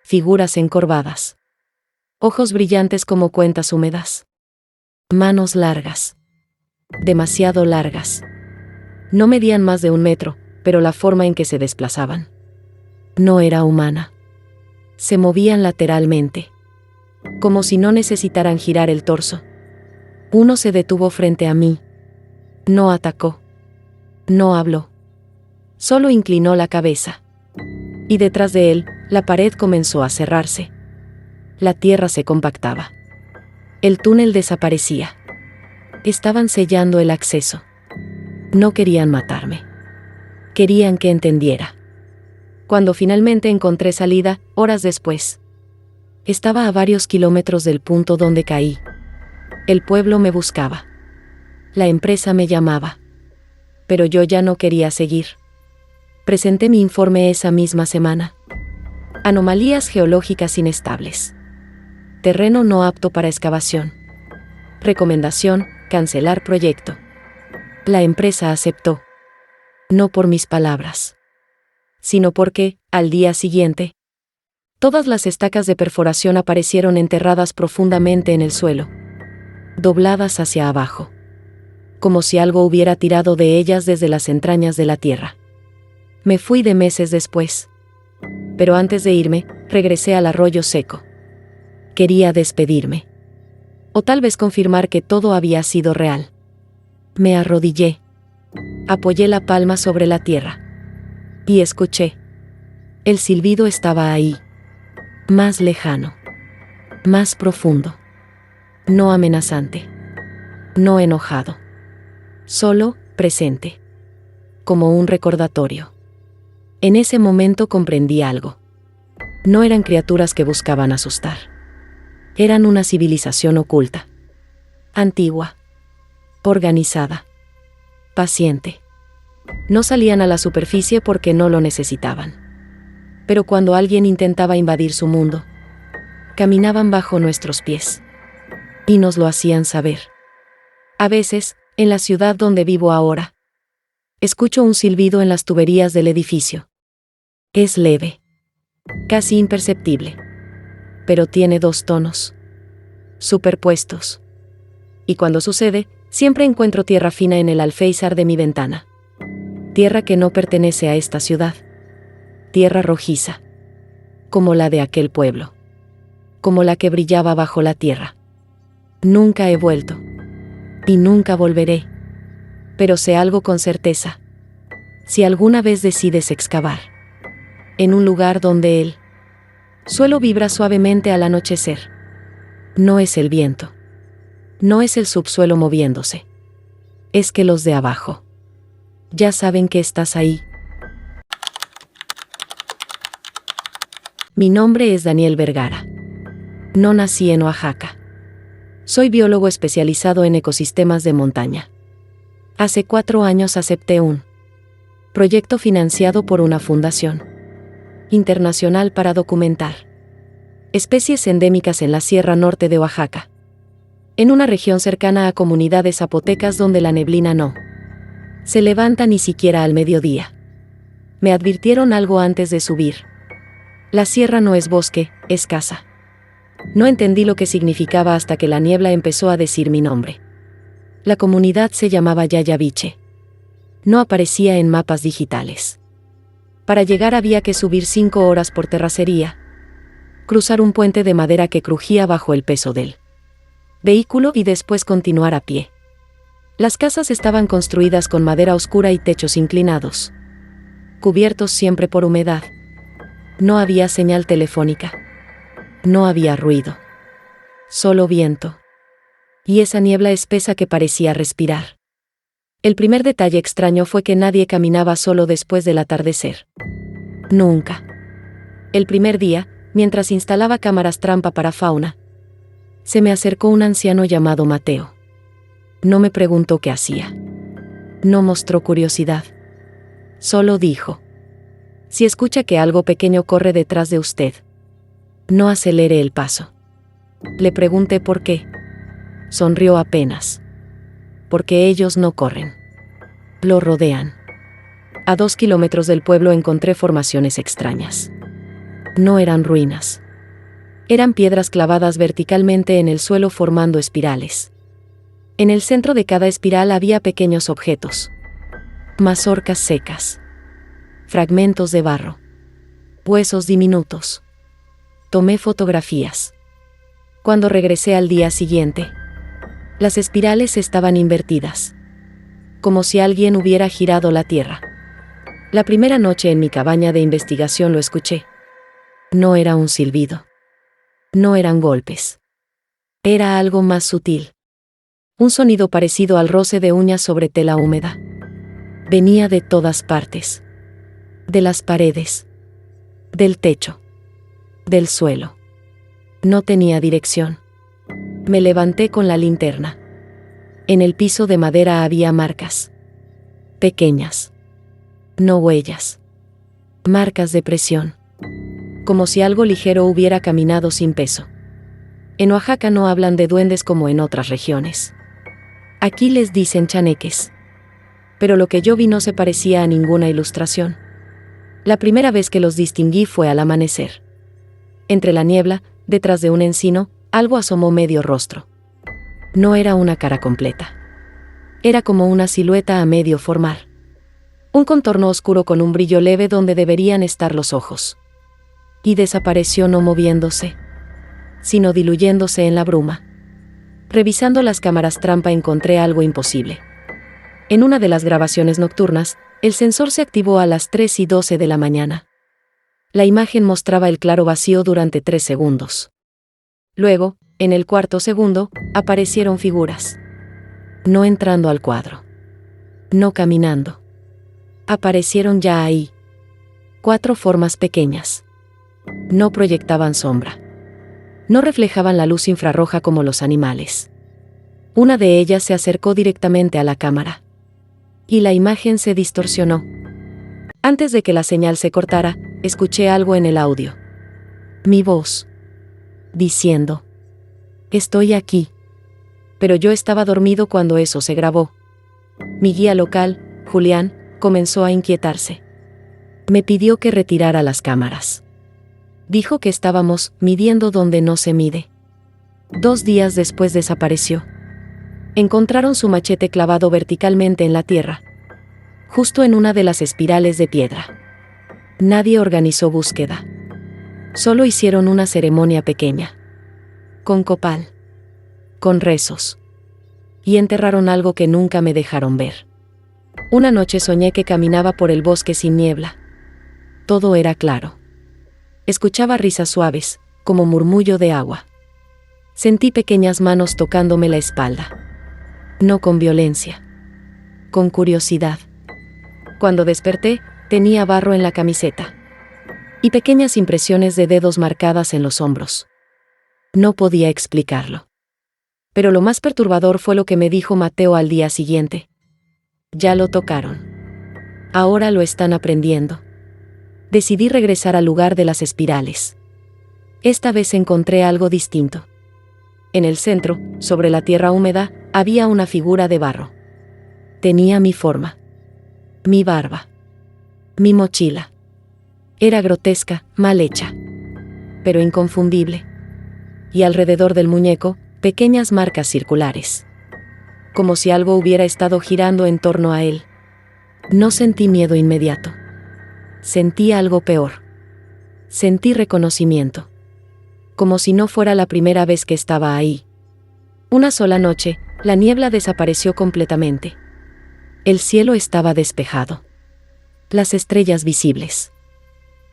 Figuras encorvadas. Ojos brillantes como cuentas húmedas. Manos largas. Demasiado largas. No medían más de 1 metro, pero la forma en que se desplazaban no era humana. Se movían lateralmente, como si no necesitaran girar el torso. Uno se detuvo frente a mí. No atacó. No habló. Solo inclinó la cabeza. Y detrás de él, la pared comenzó a cerrarse. La tierra se compactaba. El túnel desaparecía. Estaban sellando el acceso. No querían matarme. Querían que entendiera. Cuando finalmente encontré salida, horas después, estaba a varios kilómetros del punto donde caí. El pueblo me buscaba. La empresa me llamaba. Pero yo ya no quería seguir. Presenté mi informe esa misma semana. Anomalías geológicas inestables. Terreno no apto para excavación. Recomendación: cancelar proyecto. La empresa aceptó. No por mis palabras, sino porque, al día siguiente, todas las estacas de perforación aparecieron enterradas profundamente en el suelo, dobladas hacia abajo, como si algo hubiera tirado de ellas desde las entrañas de la tierra. Me fui de meses después. Pero antes de irme, regresé al arroyo seco. Quería despedirme. O tal vez confirmar que todo había sido real. Me arrodillé. Apoyé la palma sobre la tierra. Y escuché. El silbido estaba ahí. Más lejano. Más profundo. No amenazante. No enojado. Solo, presente. Como un recordatorio. En ese momento comprendí algo. No eran criaturas que buscaban asustar. Eran una civilización oculta. Antigua. Organizada. Paciente. No salían a la superficie porque no lo necesitaban. Pero cuando alguien intentaba invadir su mundo, caminaban bajo nuestros pies. Y nos lo hacían saber. A veces, en la ciudad donde vivo ahora, escucho un silbido en las tuberías del edificio. Es leve. Casi imperceptible. Pero tiene 2 tonos. Superpuestos. y cuando sucede, siempre encuentro tierra fina en el alféizar de mi ventana. Tierra que no pertenece a esta ciudad. Tierra rojiza. Como la de aquel pueblo. Como la que brillaba bajo la tierra. Nunca he vuelto. Y nunca volveré. Pero sé algo con certeza. Si alguna vez decides excavar en un lugar donde el suelo vibra suavemente al anochecer, no es el viento. No es el subsuelo moviéndose. Es que los de abajo ya saben que estás ahí. Mi nombre es Daniel Vergara. No nací en Oaxaca. Soy biólogo especializado en ecosistemas de montaña. Hace 4 años acepté un proyecto financiado por una fundación internacional para documentar especies endémicas en la Sierra Norte de Oaxaca, en una región cercana a comunidades zapotecas donde la neblina no se levanta ni siquiera al mediodía. Me advirtieron algo antes de subir. La sierra no es bosque, es casa. No entendí lo que significaba hasta que la niebla empezó a decir mi nombre. La comunidad se llamaba Yayaviche. No aparecía en mapas digitales. Para llegar había que subir 5 horas por terracería, cruzar un puente de madera que crujía bajo el peso del vehículo y después continuar a pie. Las casas estaban construidas con madera oscura y techos inclinados, cubiertos siempre por humedad. No había señal telefónica. No había ruido. Solo viento. Y esa niebla espesa que parecía respirar. El primer detalle extraño fue que nadie caminaba solo después del atardecer. Nunca. El primer día, mientras instalaba cámaras trampa para fauna, se me acercó un anciano llamado Mateo. No me preguntó qué hacía. No mostró curiosidad. Solo dijo: si escucha que algo pequeño corre detrás de usted, no acelere el paso. Le pregunté por qué. Sonrió apenas. Porque ellos no corren. Lo rodean. A 2 kilómetros del pueblo encontré formaciones extrañas. No eran ruinas. Eran piedras clavadas verticalmente en el suelo formando espirales. En el centro de cada espiral había pequeños objetos. Mazorcas secas. Fragmentos de barro. Huesos diminutos. Tomé fotografías. Cuando regresé al día siguiente, las espirales estaban invertidas, como si alguien hubiera girado la tierra. La primera noche en mi cabaña de investigación lo escuché. No era un silbido. No eran golpes. Era algo más sutil. Un sonido parecido al roce de uñas sobre tela húmeda. Venía de todas partes. De las paredes. Del techo. Del suelo. No tenía dirección. Me levanté con la linterna. En el piso de madera había marcas. Pequeñas. No huellas. Marcas de presión. Como si algo ligero hubiera caminado sin peso. En Oaxaca no hablan de duendes como en otras regiones. Aquí les dicen chaneques. Pero lo que yo vi no se parecía a ninguna ilustración. La primera vez que los distinguí fue al amanecer. Entre la niebla, detrás de un encino, algo asomó medio rostro. No era una cara completa. Era como una silueta a medio formar. Un contorno oscuro con un brillo leve donde deberían estar los ojos. Y desapareció no moviéndose, sino diluyéndose en la bruma. Revisando las cámaras trampa encontré algo imposible. En una de las grabaciones nocturnas, el sensor se activó a las 3:12 de la mañana. La imagen mostraba el claro vacío durante 3 segundos. Luego, en el 4.º segundo, aparecieron figuras. No entrando al cuadro. No caminando. Aparecieron ya ahí. 4 formas pequeñas. No proyectaban sombra. No reflejaban la luz infrarroja como los animales. Una de ellas se acercó directamente a la cámara. Y la imagen se distorsionó. Antes de que la señal se cortara, escuché algo en el audio. Mi voz. Diciendo: estoy aquí. Pero yo estaba dormido cuando eso se grabó. Mi guía local, Julián, comenzó a inquietarse. Me pidió que retirara las cámaras. Dijo que estábamos midiendo donde no se mide. 2 días después desapareció. Encontraron su machete clavado verticalmente en la tierra, justo en una de las espirales de piedra. Nadie organizó búsqueda. Solo hicieron una ceremonia pequeña. Con copal. Con rezos. Y enterraron algo que nunca me dejaron ver. Una noche soñé que caminaba por el bosque sin niebla. Todo era claro. Escuchaba risas suaves, como murmullo de agua. Sentí pequeñas manos tocándome la espalda. No con violencia. Con curiosidad. Cuando desperté, tenía barro en la camiseta. Y pequeñas impresiones de dedos marcadas en los hombros. No podía explicarlo. Pero lo más perturbador fue lo que me dijo Mateo al día siguiente. Ya lo tocaron. Ahora lo están aprendiendo. Decidí regresar al lugar de las espirales. Esta vez encontré algo distinto. En el centro, sobre la tierra húmeda, había una figura de barro. Tenía mi forma. Mi barba. Mi mochila. Era grotesca, mal hecha. Pero inconfundible. Y alrededor del muñeco, pequeñas marcas circulares. Como si algo hubiera estado girando en torno a él. No sentí miedo inmediato. Sentí algo peor. Sentí reconocimiento. Como si no fuera la primera vez que estaba ahí. Una sola noche, la niebla desapareció completamente. El cielo estaba despejado. Las estrellas visibles.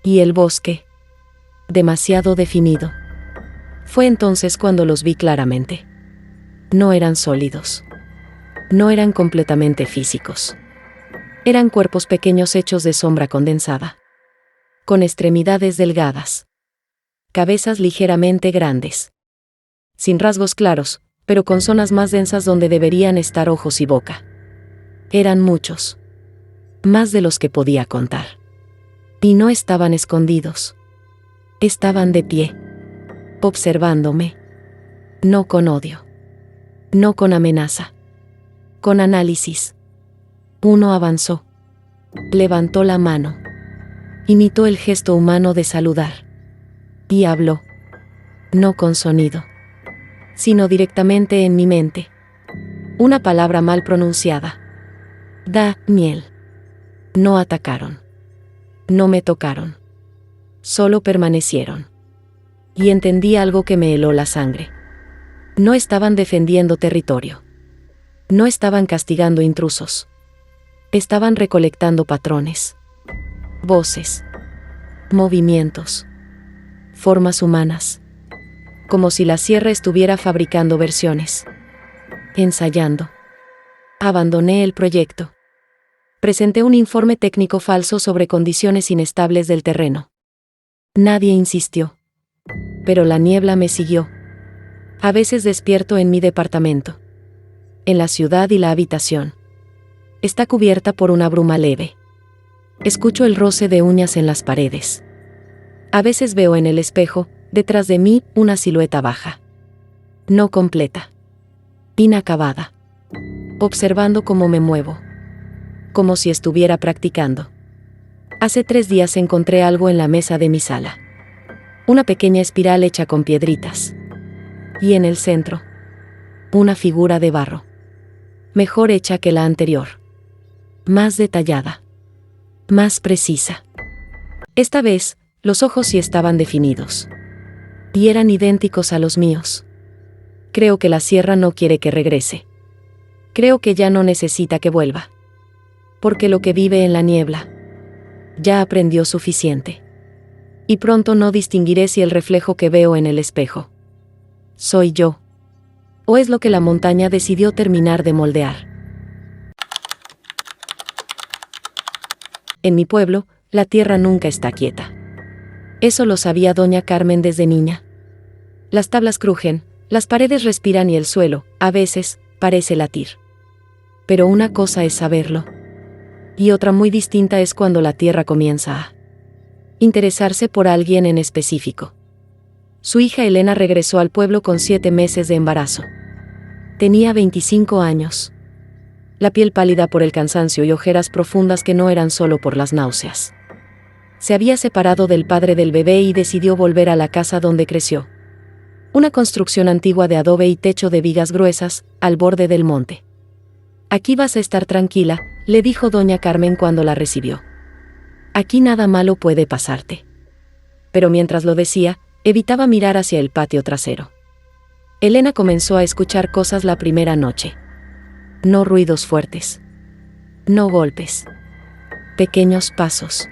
Y el bosque. Demasiado definido. Fue entonces cuando los vi claramente. No eran sólidos. No eran completamente físicos. Eran cuerpos pequeños hechos de sombra condensada. Con extremidades delgadas. Cabezas ligeramente grandes. Sin rasgos claros, pero con zonas más densas donde deberían estar ojos y boca. Eran muchos. Más de los que podía contar. Y no estaban escondidos. Estaban de pie. Observándome. No con odio. No con amenaza. Con análisis. Uno avanzó. Levantó la mano. Imitó el gesto humano de saludar. Y habló. No con sonido. Sino directamente en mi mente. Una palabra mal pronunciada. Daniel. No atacaron. No me tocaron. Solo permanecieron. Y entendí algo que me heló la sangre. No estaban defendiendo territorio. No estaban castigando intrusos. Estaban recolectando patrones. Voces. Movimientos. Formas humanas. Como si la sierra estuviera fabricando versiones. Ensayando. Abandoné el proyecto. Presenté un informe técnico falso sobre condiciones inestables del terreno. Nadie insistió. Pero la niebla me siguió. A veces despierto en mi departamento. En la ciudad y la habitación. Está cubierta por una bruma leve. Escucho el roce de uñas en las paredes. A veces veo en el espejo, detrás de mí, una silueta baja. No completa. Inacabada. Observando cómo me muevo. Como si estuviera practicando. Hace 3 días encontré algo en la mesa de mi sala. Una pequeña espiral hecha con piedritas. Y en el centro, una figura de barro. Mejor hecha que la anterior. Más detallada. Más precisa. Esta vez, los ojos sí estaban definidos. Y eran idénticos a los míos. Creo que la sierra no quiere que regrese. Creo que ya no necesita que vuelva. Porque lo que vive en la niebla ya aprendió suficiente. Y pronto no distinguiré si el reflejo que veo en el espejo soy yo, o es lo que la montaña decidió terminar de moldear. En mi pueblo, la tierra nunca está quieta. Eso lo sabía doña Carmen desde niña. Las tablas crujen, las paredes respiran y el suelo, a veces, parece latir. Pero una cosa es saberlo. Y otra muy distinta es cuando la tierra comienza a interesarse por alguien en específico. Su hija Elena regresó al pueblo con 7 meses de embarazo. Tenía 25 años. La piel pálida por el cansancio y ojeras profundas que no eran solo por las náuseas. Se había separado del padre del bebé y decidió volver a la casa donde creció. Una construcción antigua de adobe y techo de vigas gruesas, al borde del monte. Aquí vas a estar tranquila, le dijo doña Carmen cuando la recibió. Aquí nada malo puede pasarte. Pero mientras lo decía, evitaba mirar hacia el patio trasero. Elena comenzó a escuchar cosas la primera noche. No ruidos fuertes. No golpes. Pequeños pasos.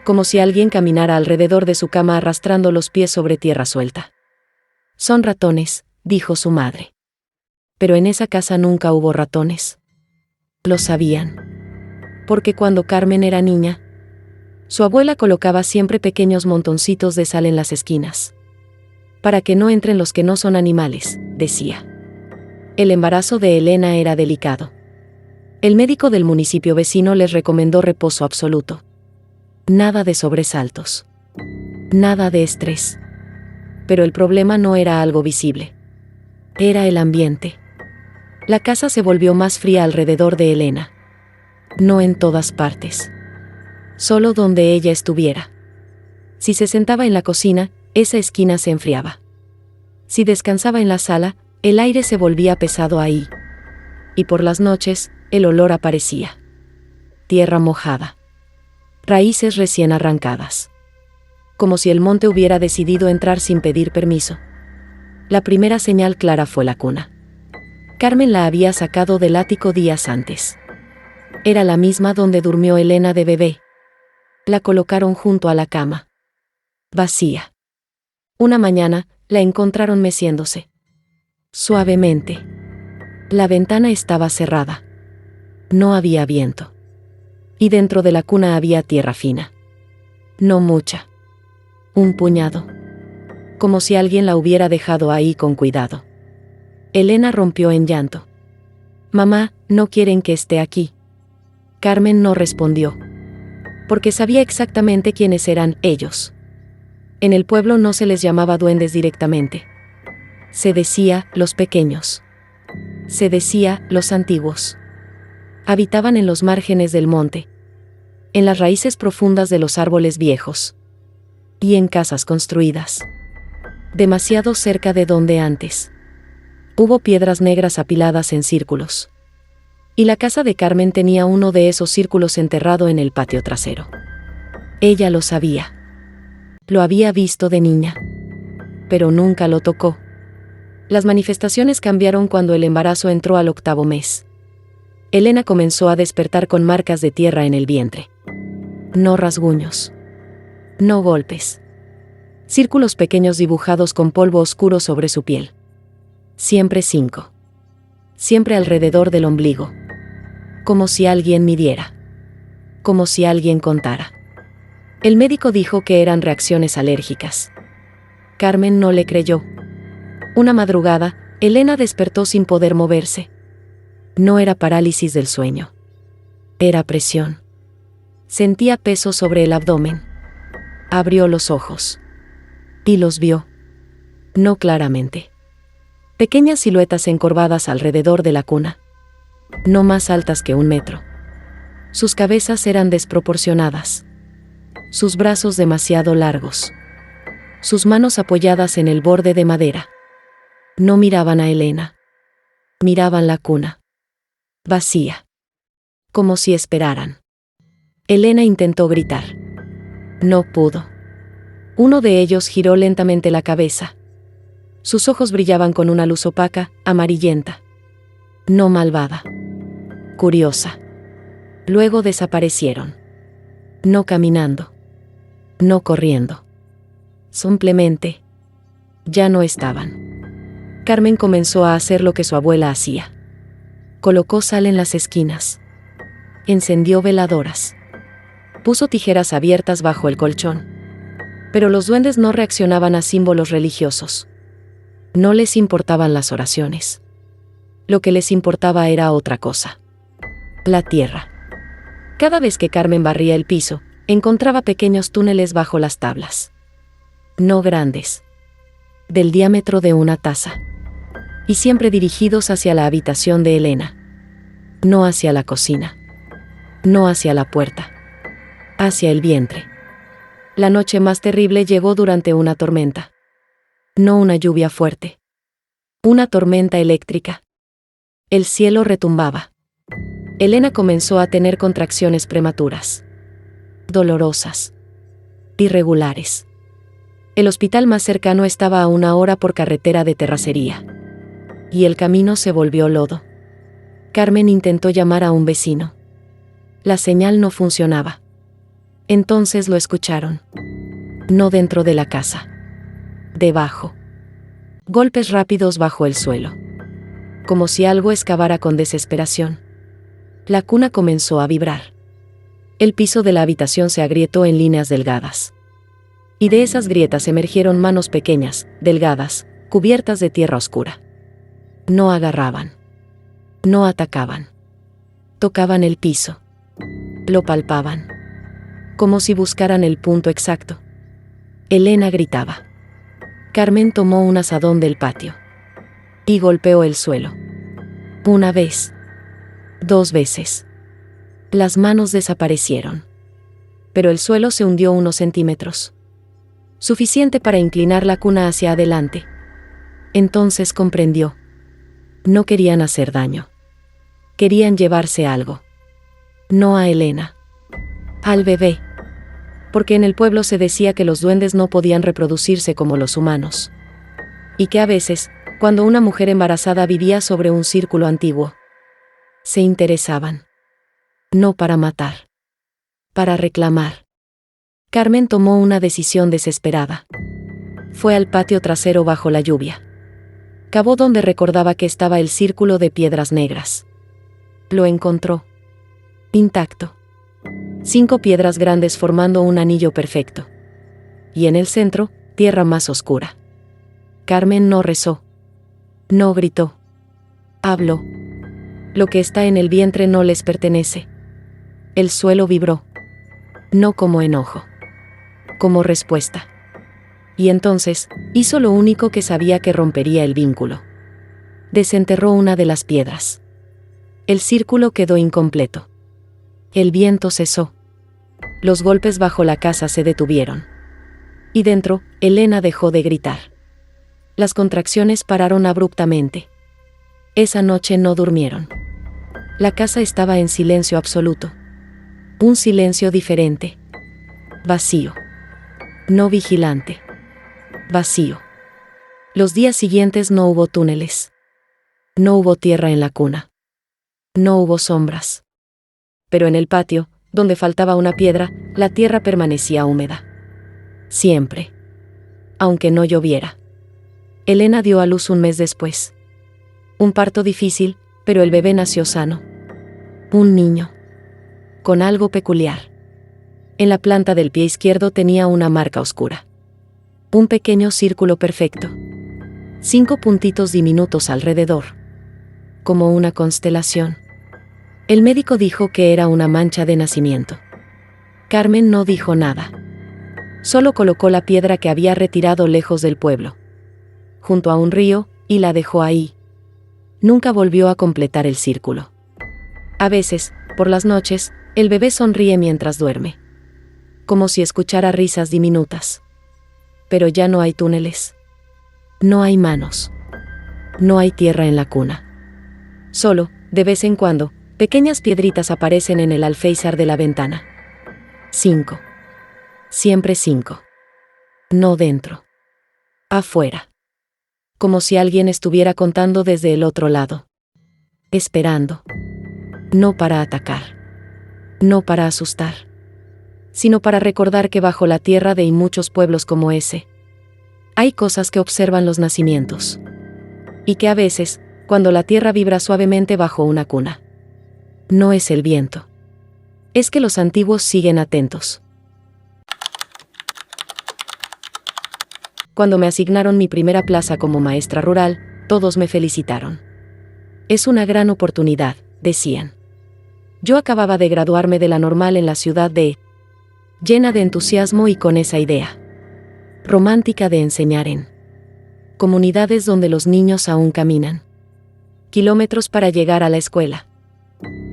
Como si alguien caminara alrededor de su cama arrastrando los pies sobre tierra suelta. Son ratones, dijo su madre. Pero en esa casa nunca hubo ratones. Lo sabían. Porque cuando Carmen era niña, su abuela colocaba siempre pequeños montoncitos de sal en las esquinas. Para que no entren los que no son animales, decía. El embarazo de Elena era delicado. El médico del municipio vecino les recomendó reposo absoluto. Nada de sobresaltos. Nada de estrés. Pero el problema no era algo visible. Era el ambiente. La casa se volvió más fría alrededor de Elena. No en todas partes. Solo donde ella estuviera. Si se sentaba en la cocina, esa esquina se enfriaba. Si descansaba en la sala, el aire se volvía pesado ahí. Y por las noches, el olor aparecía. Tierra mojada. Raíces recién arrancadas. Como si el monte hubiera decidido entrar sin pedir permiso. La primera señal clara fue la cuna. Carmen la había sacado del ático días antes. Era la misma donde durmió Elena de bebé. La colocaron junto a la cama. Vacía. Una mañana, la encontraron meciéndose. Suavemente. La ventana estaba cerrada. No había viento. Y dentro de la cuna había tierra fina. No mucha. Un puñado. Como si alguien la hubiera dejado ahí con cuidado. Elena rompió en llanto. Mamá, no quieren que esté aquí. Carmen no respondió. Porque sabía exactamente quiénes eran ellos. En el pueblo no se les llamaba duendes directamente. Se decía, los pequeños. Se decía, los antiguos. Habitaban en los márgenes del monte. En las raíces profundas de los árboles viejos. Y en casas construidas. Demasiado cerca de donde antes. Hubo piedras negras apiladas en círculos. Y la casa de Carmen tenía uno de esos círculos enterrado en el patio trasero. Ella lo sabía. Lo había visto de niña. Pero nunca lo tocó. Las manifestaciones cambiaron cuando el embarazo entró al 8º mes. Elena comenzó a despertar con marcas de tierra en el vientre. No rasguños. No golpes. Círculos pequeños dibujados con polvo oscuro sobre su piel. Siempre 5. Siempre alrededor del ombligo. Como si alguien midiera. Como si alguien contara. El médico dijo que eran reacciones alérgicas. Carmen no le creyó. Una madrugada, Elena despertó sin poder moverse. No era parálisis del sueño. Era presión. Sentía peso sobre el abdomen. Abrió los ojos. Y los vio. No claramente. Pequeñas siluetas encorvadas alrededor de la cuna. No más altas que 1 metro. Sus cabezas eran desproporcionadas. Sus brazos demasiado largos. Sus manos apoyadas en el borde de madera. No miraban a Elena. Miraban la cuna. Vacía. Como si esperaran. Elena intentó gritar. No pudo. Uno de ellos giró lentamente la cabeza. Sus ojos brillaban con una luz opaca, amarillenta. No malvada. Curiosa. Luego desaparecieron. No caminando. No corriendo. Simplemente. Ya no estaban. Carmen comenzó a hacer lo que su abuela hacía. Colocó sal en las esquinas. Encendió veladoras. Puso tijeras abiertas bajo el colchón. Pero los duendes no reaccionaban a símbolos religiosos. No les importaban las oraciones. Lo que les importaba era otra cosa. La tierra. Cada vez que Carmen barría el piso, encontraba pequeños túneles bajo las tablas. No grandes. Del diámetro de una taza. Y siempre dirigidos hacia la habitación de Elena. No hacia la cocina. No hacia la puerta. Hacia el vientre. La noche más terrible llegó durante una tormenta. No una lluvia fuerte. Una tormenta eléctrica. El cielo retumbaba. Elena comenzó a tener contracciones prematuras. Dolorosas. Irregulares. El hospital más cercano estaba a 1 hora por carretera de terracería. Y el camino se volvió lodo. Carmen intentó llamar a un vecino. La señal no funcionaba. Entonces lo escucharon. No dentro de la casa. Debajo. Golpes rápidos bajo el suelo. Como si algo excavara con desesperación. La cuna comenzó a vibrar. El piso de la habitación se agrietó en líneas delgadas. Y de esas grietas emergieron manos pequeñas, delgadas, cubiertas de tierra oscura. No agarraban. No atacaban. Tocaban el piso. Lo palpaban. Como si buscaran el punto exacto. Elena gritaba. Carmen tomó un azadón del patio. Y golpeó el suelo. 1 vez. 2 veces. Las manos desaparecieron. Pero el suelo se hundió unos centímetros. Suficiente para inclinar la cuna hacia adelante. Entonces comprendió. No querían hacer daño. Querían llevarse algo. No a Elena. Al bebé. Porque en el pueblo se decía que los duendes no podían reproducirse como los humanos. Y que a veces, cuando una mujer embarazada vivía sobre un círculo antiguo, se interesaban. No para matar. Para reclamar. Carmen tomó una decisión desesperada. Fue al patio trasero bajo la lluvia. Cavó donde recordaba que estaba el círculo de piedras negras. Lo encontró. Intacto. 5 piedras grandes formando un anillo perfecto. Y en el centro, tierra más oscura. Carmen no rezó. No gritó. Habló. Lo que está en el vientre no les pertenece. El suelo vibró. No como enojo. Como respuesta. Y entonces, hizo lo único que sabía que rompería el vínculo. Desenterró una de las piedras. El círculo quedó incompleto. El viento cesó. Los golpes bajo la casa se detuvieron. Y dentro, Elena dejó de gritar. Las contracciones pararon abruptamente. Esa noche no durmieron. La casa estaba en silencio absoluto. Un silencio diferente. Vacío. No vigilante. Vacío. Los días siguientes no hubo túneles. No hubo tierra en la cuna. No hubo sombras. Pero en el patio, donde faltaba una piedra, la tierra permanecía húmeda. Siempre. Aunque no lloviera. Elena dio a luz 1 mes después. Un parto difícil, pero el bebé nació sano. Un niño. Con algo peculiar. En la planta del pie izquierdo tenía una marca oscura. Un pequeño círculo perfecto. 5 puntitos diminutos alrededor. Como una constelación. El médico dijo que era una mancha de nacimiento. Carmen no dijo nada. Solo colocó la piedra que había retirado lejos del pueblo, junto a un río, y la dejó ahí. Nunca volvió a completar el círculo. A veces, por las noches, el bebé sonríe mientras duerme. Como si escuchara risas diminutas. Pero ya no hay túneles. No hay manos. No hay tierra en la cuna. Solo, de vez en cuando, pequeñas piedritas aparecen en el alféizar de la ventana. 5. Siempre 5. No dentro. Afuera. Como si alguien estuviera contando desde el otro lado. Esperando. No para atacar. No para asustar. Sino para recordar que bajo la tierra de muchos pueblos como ese, hay cosas que observan los nacimientos. Y que a veces, cuando la tierra vibra suavemente bajo una cuna, no es el viento. Es que los antiguos siguen atentos. Cuando me asignaron mi primera plaza como maestra rural, todos me felicitaron. Es una gran oportunidad, decían. Yo acababa de graduarme de la normal en la ciudad de... llena de entusiasmo y con esa idea romántica de enseñar en comunidades donde los niños aún caminan kilómetros para llegar a la escuela.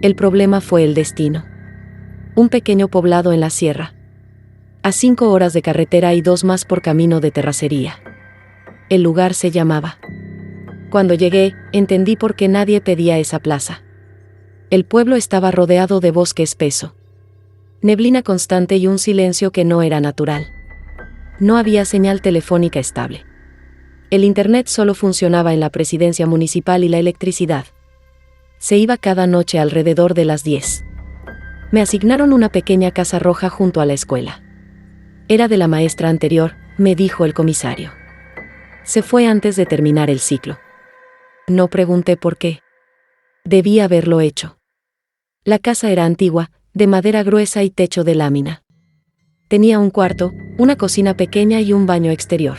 El problema fue el destino. Un pequeño poblado en la sierra. A 5 horas de carretera y 2 más por camino de terracería. El lugar se llamaba. Cuando llegué, entendí por qué nadie pedía esa plaza. El pueblo estaba rodeado de bosque espeso, neblina constante y un silencio que no era natural. No había señal telefónica estable. El internet solo funcionaba en la presidencia municipal y la electricidad se iba cada noche alrededor de las 10. Me asignaron una pequeña casa roja junto a la escuela. Era de la maestra anterior, me dijo el comisario. Se fue antes de terminar el ciclo. No pregunté por qué. Debí haberlo hecho. La casa era antigua, de madera gruesa y techo de lámina. Tenía un cuarto, una cocina pequeña y un baño exterior.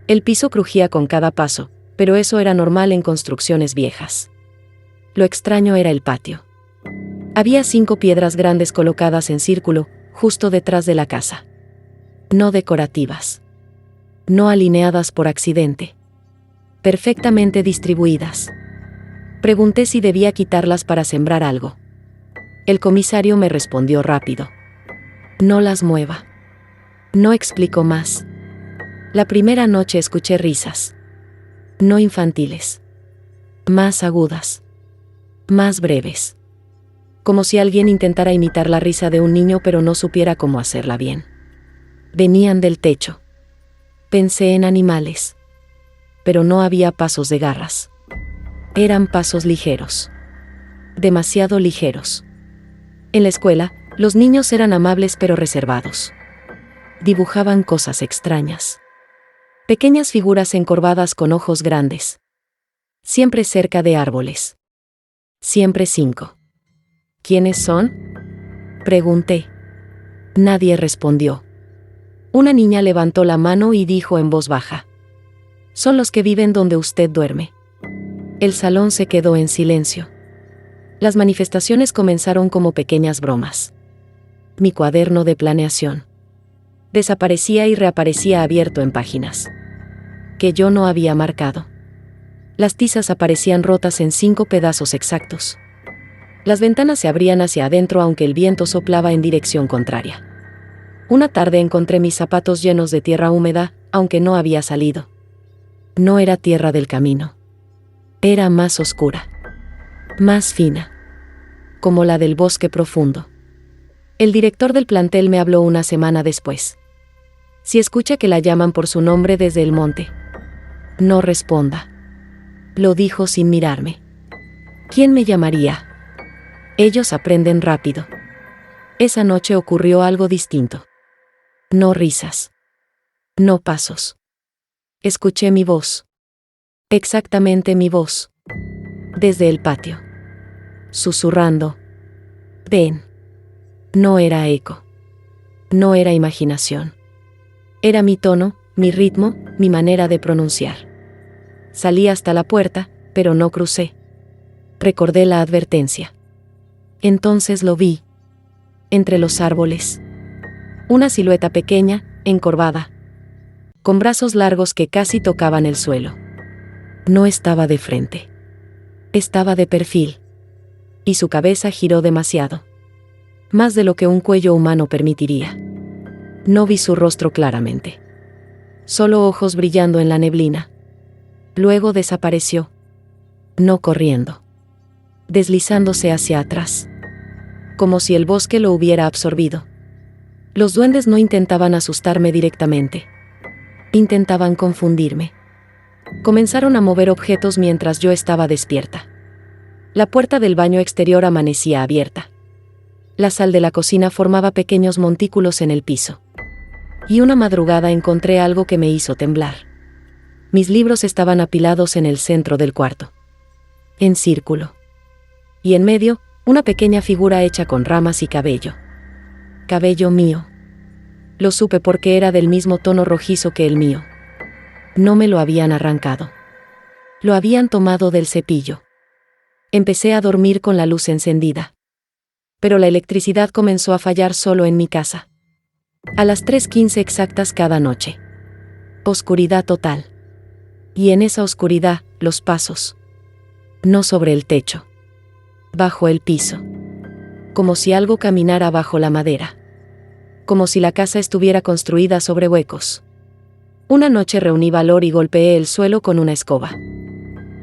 El piso crujía con cada paso, pero eso era normal en construcciones viejas. Lo extraño era el patio. Había 5 piedras grandes colocadas en círculo, justo detrás de la casa. No decorativas. No alineadas por accidente. Perfectamente distribuidas. Pregunté si debía quitarlas para sembrar algo. El comisario me respondió rápido. No las mueva. No explicó más. La primera noche escuché risas. No infantiles. Más agudas. Más breves. Como si alguien intentara imitar la risa de un niño pero no supiera cómo hacerla bien. Venían del techo. Pensé en animales. Pero no había pasos de garras. Eran pasos ligeros. Demasiado ligeros. En la escuela, los niños eran amables pero reservados. Dibujaban cosas extrañas. Pequeñas figuras encorvadas con ojos grandes. Siempre cerca de árboles. Siempre 5. ¿Quiénes son? Pregunté. Nadie respondió. Una niña levantó la mano y dijo en voz baja. Son los que viven donde usted duerme. El salón se quedó en silencio. Las manifestaciones comenzaron como pequeñas bromas. Mi cuaderno de planeación desaparecía y reaparecía abierto en páginas que yo no había marcado. Las tizas aparecían rotas en 5 pedazos exactos. Las ventanas se abrían hacia adentro aunque el viento soplaba en dirección contraria. Una tarde encontré mis zapatos llenos de tierra húmeda, aunque no había salido. No era tierra del camino. Era más oscura. Más fina. Como la del bosque profundo. El director del plantel me habló una semana después. Si escucha que la llaman por su nombre desde el monte, no responda. Lo dijo sin mirarme. ¿Quién me llamaría? Ellos aprenden rápido. Esa noche ocurrió algo distinto. No risas. No pasos. Escuché mi voz. Exactamente mi voz. Desde el patio. Susurrando. Ven. No era eco. No era imaginación. Era mi tono, mi ritmo, mi manera de pronunciar. Salí hasta la puerta, pero no crucé. Recordé la advertencia. Entonces lo vi. Entre los árboles. Una silueta pequeña, encorvada. Con brazos largos que casi tocaban el suelo. No estaba de frente. Estaba de perfil. Y su cabeza giró demasiado. Más de lo que un cuello humano permitiría. No vi su rostro claramente. Solo ojos brillando en la neblina. Luego desapareció. No corriendo. Deslizándose hacia atrás. Como si el bosque lo hubiera absorbido. Los duendes no intentaban asustarme directamente. Intentaban confundirme. Comenzaron a mover objetos mientras yo estaba despierta. La puerta del baño exterior amanecía abierta. La sal de la cocina formaba pequeños montículos en el piso. Y una madrugada encontré algo que me hizo temblar. Mis libros estaban apilados en el centro del cuarto. En círculo. Y en medio, una pequeña figura hecha con ramas y cabello. Cabello mío. Lo supe porque era del mismo tono rojizo que el mío. No me lo habían arrancado. Lo habían tomado del cepillo. Empecé a dormir con la luz encendida. Pero la electricidad comenzó a fallar solo en mi casa. A las 3:15 exactas cada noche. Oscuridad total. Y en esa oscuridad, los pasos. No sobre el techo. Bajo el piso. Como si algo caminara bajo la madera. Como si la casa estuviera construida sobre huecos. Una noche reuní valor y golpeé el suelo con una escoba.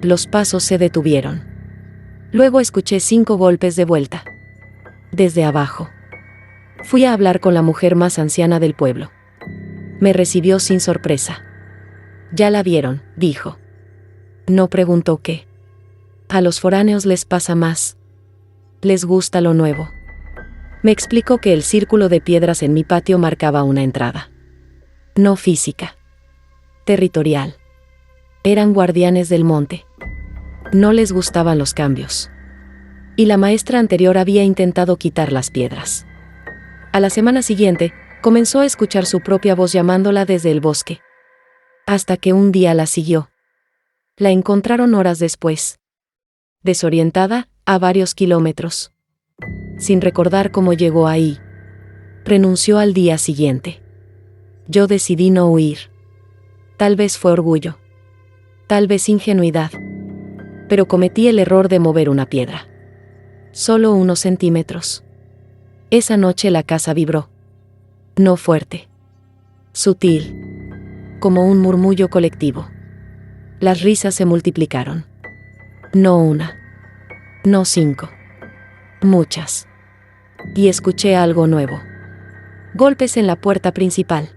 Los pasos se detuvieron. Luego escuché 5 golpes de vuelta. Desde abajo. Fui a hablar con la mujer más anciana del pueblo. Me recibió sin sorpresa. «Ya la vieron», dijo. No preguntó qué. A los foráneos les pasa más. Les gusta lo nuevo. Me explicó que el círculo de piedras en mi patio marcaba una entrada. No física. Territorial. Eran guardianes del monte. No les gustaban los cambios. Y la maestra anterior había intentado quitar las piedras. A la semana siguiente, comenzó a escuchar su propia voz llamándola desde el bosque. Hasta que un día la siguió. La encontraron horas después. Desorientada, a varios kilómetros. Sin recordar cómo llegó ahí. Renunció al día siguiente. Yo decidí no huir. Tal vez fue orgullo. Tal vez ingenuidad. Pero cometí el error de mover una piedra. Solo unos centímetros. Esa noche la casa vibró. No fuerte. Sutil. Como un murmullo colectivo. Las risas se multiplicaron. No una. No 5. Muchas. Y escuché algo nuevo. Golpes en la puerta principal.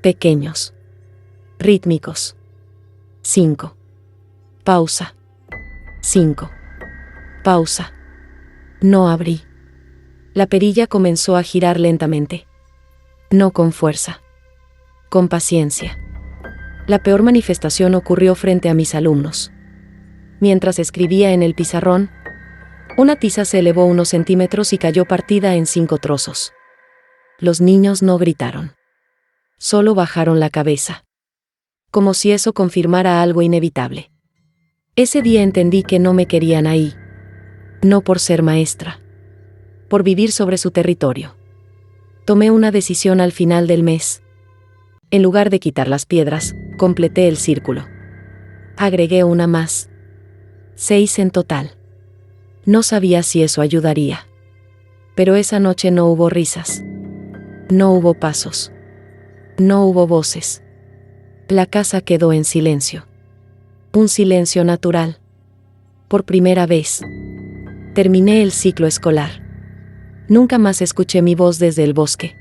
Pequeños. Rítmicos. 5. Pausa. 5. Pausa. No abrí. La perilla comenzó a girar lentamente. No con fuerza. Con paciencia. La peor manifestación ocurrió frente a mis alumnos. Mientras escribía en el pizarrón, una tiza se elevó unos centímetros y cayó partida en 5 trozos. Los niños no gritaron. Solo bajaron la cabeza. Como si eso confirmara algo inevitable. Ese día entendí que no me querían ahí. No por ser maestra. Por vivir sobre su territorio. Tomé una decisión al final del mes. En lugar de quitar las piedras, completé el círculo. Agregué una más. 6 en total. No sabía si eso ayudaría. Pero esa noche no hubo risas. No hubo pasos. No hubo voces. La casa quedó en silencio. Un silencio natural. Por primera vez. Terminé el ciclo escolar. Nunca más escuché mi voz desde el bosque.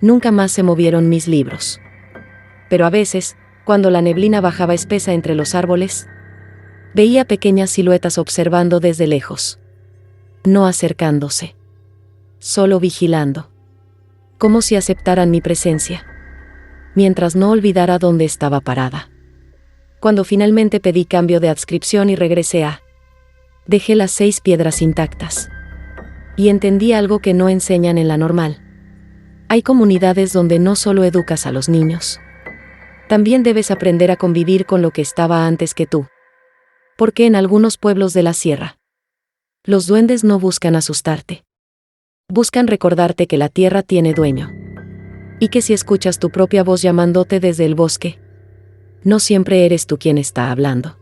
Nunca más se movieron mis libros. Pero a veces, cuando la neblina bajaba espesa entre los árboles, veía pequeñas siluetas observando desde lejos. No acercándose. Solo vigilando. Como si aceptaran mi presencia. Mientras no olvidara dónde estaba parada. Cuando finalmente pedí cambio de adscripción y regresé a... Dejé las 6 piedras intactas. Y entendí algo que no enseñan en la normal. Hay comunidades donde no solo educas a los niños. También debes aprender a convivir con lo que estaba antes que tú. Porque en algunos pueblos de la sierra, los duendes no buscan asustarte. Buscan recordarte que la tierra tiene dueño. Y que si escuchas tu propia voz llamándote desde el bosque, no siempre eres tú quien está hablando.